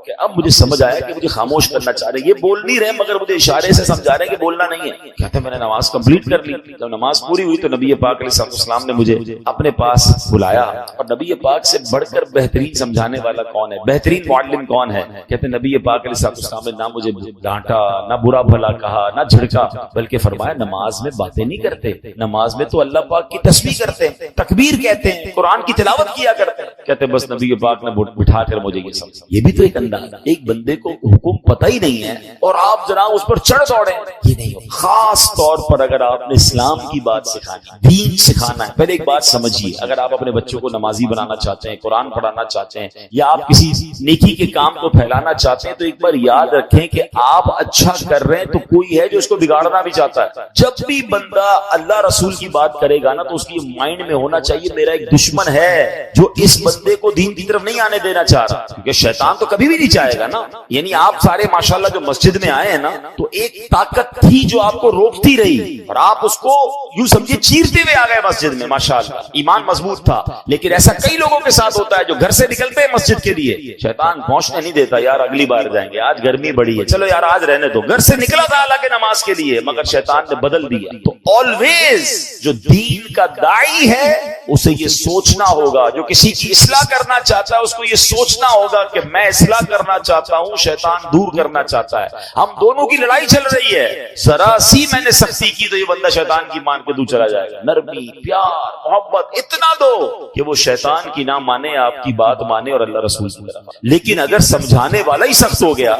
کہ اب مجھے سمجھ آیا کہ مجھے خاموش کرنا چاہ رہے، یہ بول نہیں رہے مگر مجھے اشارے سے سمجھا رہے ہیں کہ بولنا نہیں ہے. کہتے ہیں میں نے نماز کمپلیٹ کر لی. جب نماز پوری ہوئی تو نبی پاک علیہ السلام نے مجھے اپنے پاس بلایا. اور نبی پاک سے بڑھ کر بہترین سمجھانے والا کون ہے، بہترین معلم کون ہے؟ کہتے ہیں نبی پاک علیہ السلام نے نہ مجھے ڈانٹا، نہ برا بھلا کہا، نہ جھڑکا، بلکہ فرمایا نماز میں باتیں نہیں کرتے، نماز میں تو اللہ پاک کی تسبیح کرتے ہیں، تکبیر کہتے ہیں، قرآن کی تلاوت کیا کرتے ہیں. کہتے ہیں بس نبی پاک نے بٹھا کر مجھے یہ سمجھا. یہ بھی تو ایک انداز، ایک بندے کو حکم پتہ ہی نہیں ہے اور آپ جناب اس پر چڑھ دوڑے، یہ نہیں ہو. خاص طور پر اگر آپ نے اسلام کی بات سکھانی، دین سکھانا ہے، پہلے ایک بات سمجھیے، اگر آپ اپنے بچوں کو نمازی بنانا چاہتے ہیں، قرآن پڑھانا چاہتے ہیں، یا آپ کسی نیکی کے کام کو پھیلانا چاہتے ہیں، تو ایک بار یاد رکھیں کہ آپ اچھا کر رہے ہیں تو کوئی ہے جو اس کو بگاڑنا بھی چاہتا ہے. جب بھی بندہ اللہ رسول کی بات کرے گا نا تو اس کی مائنڈ میں ہونا چاہیے میرا ایک دشمن ہے جو اس بندے کو دین کی طرف نہیں آنے دینا چاہ رہا، کیونکہ شیطان تو کبھی بھی نہیں چاہے گا نا. یعنی آپ سارے ماشاءاللہ جو مسجد میں آئے ہیں نا تو ایک طاقت تھی جو آپ کو روکتی رہی اور آپ اس کو یوں سمجھے چیرتے ہوئے آ گئے مسجد میں. ماشاءاللہ ایمان مضبوط تھا. لیکن ایسا کئی لوگوں کے ساتھ ہوتا ہے جو گھر سے نکلتے ہیں مسجد کے لیے، شیطان پہنچنے نہیں دیتا، یار اگلی بار جائیں گے، آج گرمی بڑی ہے، چلو یار آج رہنے دو. گھر سے نکلا تھا حالانکہ نماز کے لیے، مگر شیطان نے بدل دیا. تو آلویز جو دین کا داعی ہے اسے یہ سوچنا ہوگا، جو کسی کی اصلاح کرنا چاہتا ہے اس کو یہ سوچنا ہوگا کہ میں اصلاح کرنا چاہتا ہوں، شیطان دور کرنا چاہتا ہے. ہم دونوں کی لڑائی چل رہی ہے، ذرا سی میں نے سختی کی تو یہ بندہ شیطان کی مان کے دور چلا جائے گا. نرمی، پیار، محبت اتنا دو کہ وہ شیطان کی نہ مانے، آپ کی بات مانے اور اللہ رسول کی طرف. لیکن اگر سمجھانے والا ہی سخت ہو گیا،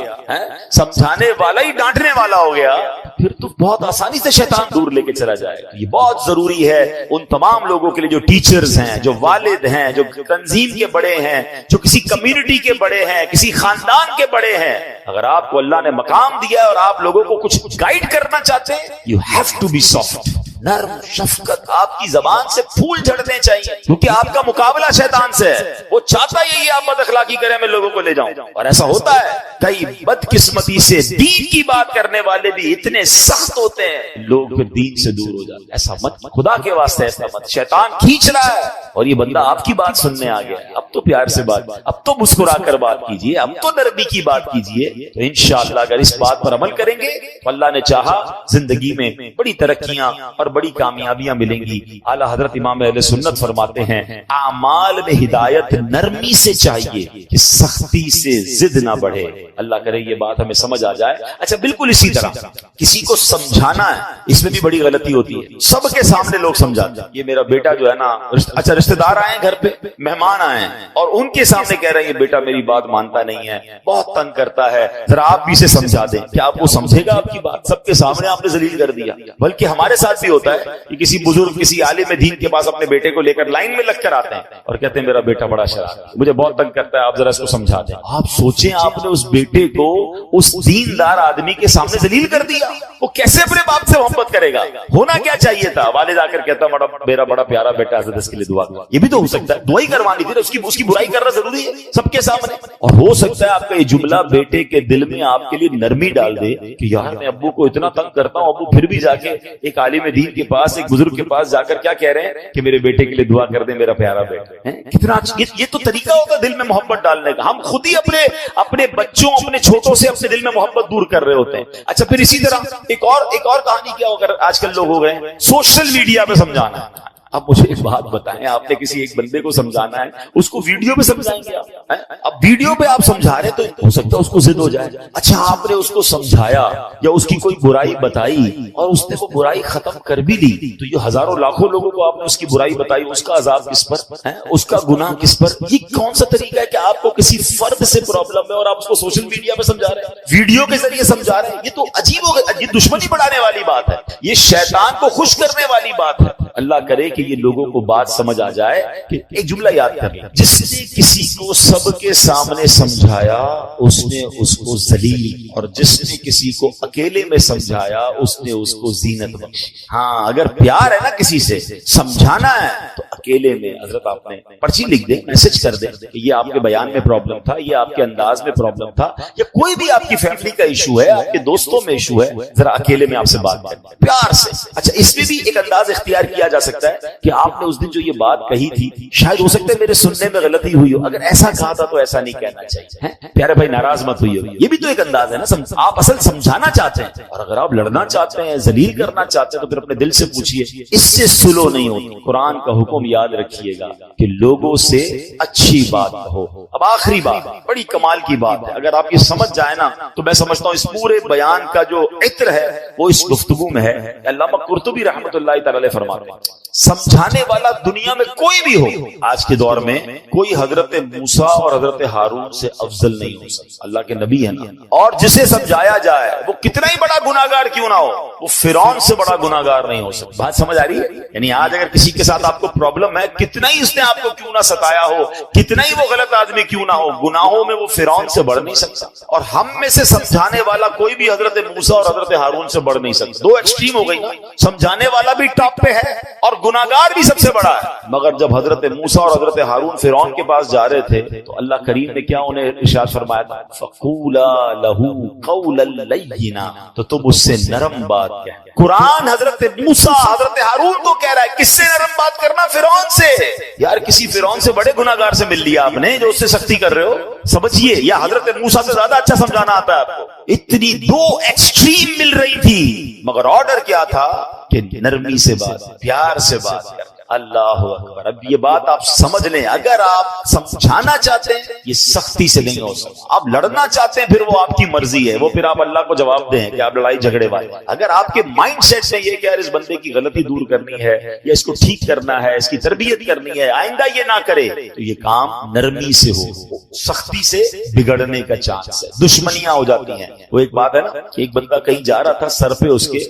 سمجھانے والا ہی ڈانٹنے والا ہو گیا، پھر تو بہت آسانی سے شیطان دور لے کے چلا جائے گا. یہ بہت ضروری ہے ان تمام لوگوں کے لیے جو ٹیچرز ہیں، جو والد ہیں، جو تنظیم کے بڑے ہیں، جو کسی کمیونٹی کے بڑے ہیں، کسی خاندان کے بڑے ہیں. اگر آپ کو اللہ نے مقام دیا ہے اور آپ لوگوں کو کچھ گائیڈ کرنا چاہتے ہیں، you have to be soft. نرم، شفقت آپ کی زبان سے پھول جھڑنے چاہیے، کیونکہ آپ کا مقابلہ شیطان سے ہے. وہ چاہتا ہی آپ بد اخلاقی کریں، میں لوگوں کو لے جاؤں. اور ایسا ہوتا ہے کئی بدقسمتی سے دین کی بات کرنے والے بھی اتنے سخت ہوتے ہیں، لوگ پھر دین سے دور ہو جاتے ہیں. ایسا مت، خدا کے واسطے ایسا مت. شیطان کھینچ رہا ہے اور یہ بندہ آپ کی بات سننے آ گیا. اب تو پیار سے بات، اب تو مسکرا کر بات کیجیے، اب تو نرمی کی بات کیجیے. تو انشاءاللہ اگر اس بات پر عمل کریں گے تو اللہ نے چاہا زندگی میں بڑی ترقیاں اور بڑی کامیابیاں ملیں گی. اعلیٰ حضرت امام اہل سنت فرماتے ہیں اعمال میں ہدایت نرمی سے چاہیے کہ سختی سے ضد نہ بڑھے. اللہ کرے یہ بات ہمیں سمجھ آ جائے. اچھا بالکل اسی طرح کسی کو سمجھانا ہے، اس میں بھی بڑی غلطی ہوتی ہے. سب کے سامنے لوگ سمجھاتے ہیں. یہ میرا بیٹا جو ہے نا، اچھا رشتہ دار آئے گھر پہ، مہمان آئے ہیں اور ان کے سامنے کہہ رہے ہیں یہ بیٹا میری بات مانتا نہیں ہے، بہت تنگ کرتا ہے، ذرا آپ بھی اسے سمجھا دیں. کیا آپ کو سمجھے گا آپ کی بات؟ سب کے سامنے آپ نے ذلیل کر دیا. بلکہ ہمارے ساتھ بھی ہوتا ہے کہ کسی بزرگ، کسی عالم دین کے پاس اپنے بیٹے کو لے کر لائن میں لگ کر آتے ہیں اور کہتے ہیں میرا بیٹا بڑا شرارتی، مجھے بہت تنگ کرتا ہے، آپ ذرا اس کو سمجھا دیں. آپ سوچیں آپ نے اس بیٹے کو اس دیندار آدمی کے سامنے ذلیل کر دیا، وہ کیسے اپنے باپ سے محبت کرے گا؟ ہونا کیا چاہیے تھا؟ والد آ کر کہتا میرا بڑا پیارا بیٹا، حضرت اس کے لیے دعا کرو. یہ بھی تو ہو سکتا ہے، دعائی کروانی تھی، اس کی برائی کرنا ضروری ہے سب کے سامنے. اور ہو سکتا ہے آپ کا یہ جملہ بیٹے کے دل میں آپ کے لیے نرمی ڈال دے کہ یار میں ابو کو اتنا تنگ کرتا ہوں، ابو پھر بھی جا کے ایک عالم دین کے پاس، ایک بزرگ کے پاس جا کر کیا کہہ رہے ہیں کہ میرے بیٹے کے لیے دعا کر دیں، میرا پیارا بیٹا. کتنا یہ تو طریقہ ہوگا دل میں محبت ڈالنے کا. ہم خود ہی اپنے بچوں، اپنے چھوٹوں سے اپنے دل میں محبت دور کر رہے ہوتے ہیں. اچھا پھر اسی طرح ایک اور کہانی کیا ہوگا آج کل لوگ ہو گئے سوشل میڈیا پہ سمجھانا ہے. اب مجھے ایک بات بتائیں، آپ نے کسی ایک بندے کو سمجھانا ہے، اس کو ویڈیو پہ سمجھائیں گے آپ؟ اب ویڈیو پہ آپ سمجھا رہے تو ہو سکتا ہے اس کو ضد ہو جائے. اچھا آپ نے اس کو سمجھایا یا اس کی کوئی برائی بتائی اور اس نے وہ برائی ختم کر بھی لی، تو یہ ہزاروں لاکھوں لوگوں کو آپ نے اس کی برائی بتائی، اس کا عذاب کس پر ہے؟ اس کا گناہ کس پر؟ یہ کون سا طریقہ ہے کہ آپ کو کسی فرد سے پرابلم ہے اور آپ اس کو سوشل میڈیا پہ سمجھا رہے ہیں، ویڈیو کے ذریعے سمجھا رہے ہیں؟ یہ تو عجیب ہو گیا. یہ دشمنی بڑھانے والی بات ہے، یہ شیطان کو خوش کرنے والی بات ہے. اللہ کرے کہ یہ لوگوں کو بات سمجھ آ جائے کہ ایک جملہ یاد کر لیں، جس نے کسی کو سب کے سامنے سمجھایا اس نے اس کو ذلیل، اور جس نے کسی کو اکیلے میں سمجھایا اس نے اس کو زینت بخشی. ہاں اگر پیار ہے نا کسی سے، سمجھانا ہے تو اکیلے میں حضرت آپ نے پرچی لکھ دیں، میسج کر دیں کہ یہ آپ کے بیان میں پرابلم تھا، یہ آپ کے انداز میں پرابلم تھا، یا کوئی بھی آپ کی فیملی کا ایشو ہے، آپ کے دوستوں میں ایشو ہے، ذرا اکیلے میں آپ سے بات کریں پیار سے۔ اچھا اس میں بھی ایک انداز اختیار کیا جا سکتا ہے کہ آپ نے اس دن جو یہ بات کہی تھی شاید ہو سکتا ہے میرے سننے میں غلطی ہوئی ہو، اگر ایسا کہا تھا تو ایسا نہیں کہنا چاہیے، پیارے بھائی ناراض مت ہوئی ہو، یہ بھی تو ایک انداز ہے نا، آپ اصل سمجھانا چاہتے ہیں، اور اگر آپ لڑنا چاہتے ہیں، ذلیل کرنا چاہتے ہیں تو پھر اپنے دل سے پوچھیے، اس سے سلو نہیں ہوتی۔ قرآن کا حکم یاد رکھیے گا کہ لوگوں سے اچھی بات کہو۔ اب آخری بات بڑی کمال کی بات ہے، اگر آپ یہ سمجھ جائے نا تو میں سمجھتا ہوں اس پورے بیان کا جو عطر ہے وہ اس گفتگو میں ہے۔ علامہ قرطبی رحمۃ اللہ تعالی علیہ فرماتے ہیں سمجھانے والا دنیا میں کوئی بھی ہو، آج کے دور میں کوئی حضرت موسیٰ اور حضرت ہارون سے افضل نہیں ہو سکتا، اللہ کے نبی ہے نا، اور جسے سمجھایا جائے وہ کتنا ہی بڑا گناہگار کیوں نہ ہو، وہ فرعون سے بڑا گناہگار نہیں ہو سکتا۔ بات سمجھ آ رہی ہے؟ یعنی آج اگر کسی کے ساتھ آپ کو پرابلم ہے، کتنا ہی اس نے آپ کو کیوں نہ ستایا ہو، کتنا ہی وہ غلط آدمی کیوں نہ ہو، گناہوں میں وہ فرعون سے بڑھ نہیں سکتا، اور ہم میں سے سمجھانے والا کوئی بھی حضرت موسیٰ اور حضرت ہارون سے بڑھ نہیں سکتا۔ دو ایکسٹریم ہو گئی نا، سمجھانے والا بھی ٹاپ پہ ہے اور گناہگار بھی سب سے بڑا ہے۔ مگر جب حضرت موسیٰ اور حضرت ہارون فرعون کے پاس جا رہے تھے تو اللہ کریم نے کیا انہیں ارشاد فرمایا تھا؟ فَقُولَا لَهُ قَوْلًا لَيِّنًا، تو تم اس سے نرم بات کہہ۔ قرآن حضرت موسیٰ حضرت ہارون کو کہہ رہا ہے کس سے نرم بات کرنا؟ فرعون سے۔ یار کسی فرعون سے بڑے گناہگار سے مل لیا آپ نے جو اس سے سختی کر رہے ہو، سمجھیے، یا حضرت موسیٰ سے زیادہ اچھا سمجھانا آتا ہے آپ کو؟ اتنی دو ایکسٹریم مل رہی تھی، مگر آرڈر کیا تھا کہ نرمی سے بات، پیار سے بات کر۔ اللہ اکبر۔ اب یہ بات آپ سمجھ لیں، اگر آپ سمجھانا چاہتے ہیں یہ سختی سے نہیں ہو سکتا، آپ لڑنا چاہتے ہیں پھر وہ آپ کی مرضی ہے، وہ پھر آپ اللہ کو جواب دیں کہ آپ لڑائی جھگڑے والے۔ اگر آپ کے مائنڈ سیٹ سے یہ کہ یار اس بندے کی غلطی دور کرنی ہے یا اس کو ٹھیک کرنا ہے، اس کی تربیت کرنی ہے، آئندہ یہ نہ کرے، تو یہ کام نرمی سے ہو، سختی سے بگڑنے کا چانس ہے، دشمنیاں ہو جاتی ہیں۔ وہ ایک بات ہے نا کہ ایک بندہ کہیں جا رہا تھا، سر پہ اس کے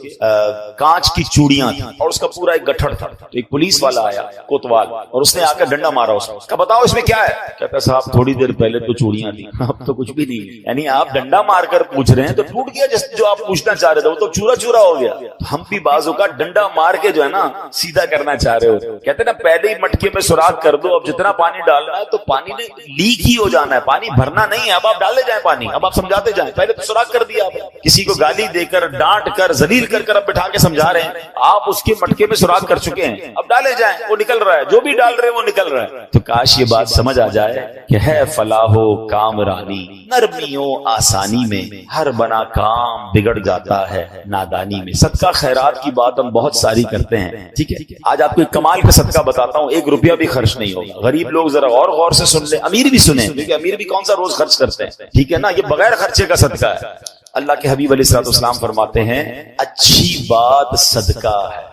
کانچ کی چوڑیاں تھیں اور اس کا پورا ایک گٹھڑ تھا، تو ایک پولیس والا آیا کوتوال اور اس نے آ کر ڈنڈا مارا اس کو، کہا بتاؤ اس میں کیا ہے؟ کہتا صاحب تھوڑی دیر پہلے تو چوڑیاں تھیں، اب تو کچھ بھی نہیں۔ یعنی آپ ڈنڈا مار کر پوچھ رہے ہیں تو ٹوٹ گیا جو آپ پوچھنا چاہ رہے تھے، وہ تو چورا چورا ہو گیا۔ ہم بھی بعضوں کا ڈنڈا مار کے جو ہے نا سیدھا کرنا چاہ رہے ہو، کہتے نا پہلے ہی مٹکے میں سوراخ کر دو، اب جتنا پانی ڈالنا ہے تو پانی نے لیک ہی ہو جانا ہے، پانی بھرنا نہیں ہے، اب آپ ڈالے جائیں پانی، اب آپ سمجھاتے جائیں، پہلے تو سوراخ کر دیا آپ، کسی کو گالی دے کر ڈانٹ کر ذلیل کر کر اب بٹھا کے سمجھا رہے ہیں، آپ اس کے مٹکے میں سوراخ کر چکے ہیں، اب ڈالے جائیں، وہ نکل رہا ہے، جو بھی ڈال رہے ہیں وہ نکل رہا ہے۔ تو کاش یہ بات سمجھ آ جائے کہ ہے فلاح و کامرانی، نرمیوں آسانی میں ہر بنا کام بگڑ جاتا ہے نادانی میں۔ صدقہ خیرات کی بات ہم بہت ساری کرتے ہیں، ٹھیک ہے، آج آپ کو ایک کمال کا صدقہ بتاتا ہوں، 1 روپیہ بھی خرچ نہیں ہوگا۔ غریب لوگ ذرا اور غور سے سن لیں، امیر بھی سنیں، کیونکہ امیر بھی کون سا روز خرچ کرتے ہیں، ٹھیک ہے نا، یہ بغیر خرچے کا صدقہ ہے۔ اللہ کے حبیب علیہ الصلوۃ والسلام فرماتے ہیں اچھی بات صدقہ ہے،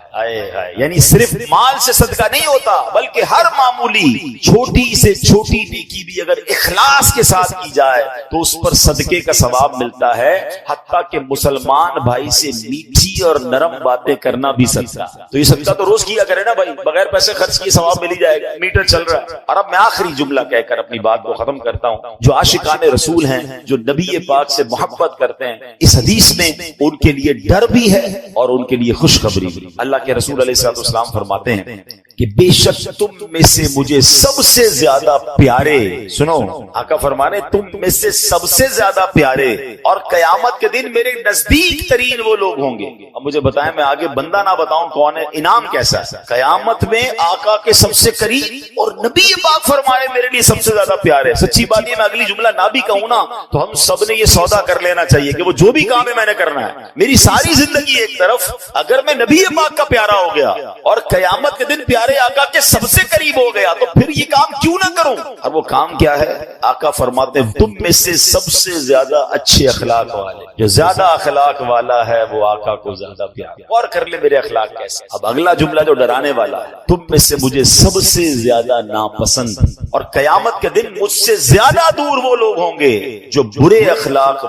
یعنی صرف مال سے صدقہ نہیں ہوتا، بلکہ ہر معمولی چھوٹی سے چھوٹی نیکی بھی اگر اخلاص کے ساتھ کی جائے تو اس پر صدقے کا ثواب ملتا ہے، حتیٰ کہ مسلمان بھائی سے میٹھی اور نرم باتیں کرنا بھی صدقہ۔ تو یہ صدقہ تو روز کیا کرے نا بھائی، بغیر پیسے خرچ کیے ثواب مل ہی جائے گا، میٹر چل رہا ہے۔ اور اب میں آخری جملہ کہہ کر اپنی بات کو ختم کرتا ہوں، جو عاشقان رسول ہیں، جو نبی پاک سے محبت کرتے ہیں، اس حدیث میں ان کے لیے ڈر بھی ہے اور ان کے لیے خوشخبری بھی۔ اللہ کے رسول علیہ الصلوۃ والسلام فرماتے ہیں کہ بے شک تم میں سے مجھے سب سے زیادہ پیارے، سنو آقا فرمانے تم میں سے سب سے زیادہ پیارے اور قیامت کے دن میرے نزدیک ترین وہ لوگ ہوں گے۔ اب مجھے بتائیں، میں آگے بندہ نہ بتاؤں کون ہے، انعام کیسا ہے؟ قیامت میں آقا کے سب سے قریب اور نبی پاک فرمائے میرے لیے سب سے زیادہ پیارے۔ سچی بات یہ میں اگلی جملہ نہ بھی کہوں نا تو ہم سب نے یہ سودا کر لینا چاہیے کہ وہ جو بھی کام ہے میں نے کرنا ہے، میری ساری زندگی ایک طرف، اگر میں نبی پاک کا پیارا ہو گیا اور قیامت کے دن پیارے آقا کے سب سے قریب ہو گیا تو پھر یہ کام کیوں نہ کروں؟ اور وہ کام کیا ہے؟ آقا فرماتے ہیں تم میں سے سب سے زیادہ اچھے اخلاق والے، جو زیادہ اخلاق والا ہے وہ آقا کو زیادہ پیارا۔ غور کر لے میرے اخلاق کیسے۔ اب اگلا جملہ جو ڈرانے والا ہے، تم میں سے مجھے سب سے زیادہ ناپسند اور قیامت کے دن مجھ سے زیادہ دور وہ لوگ ہوں گے جو برے اخلاق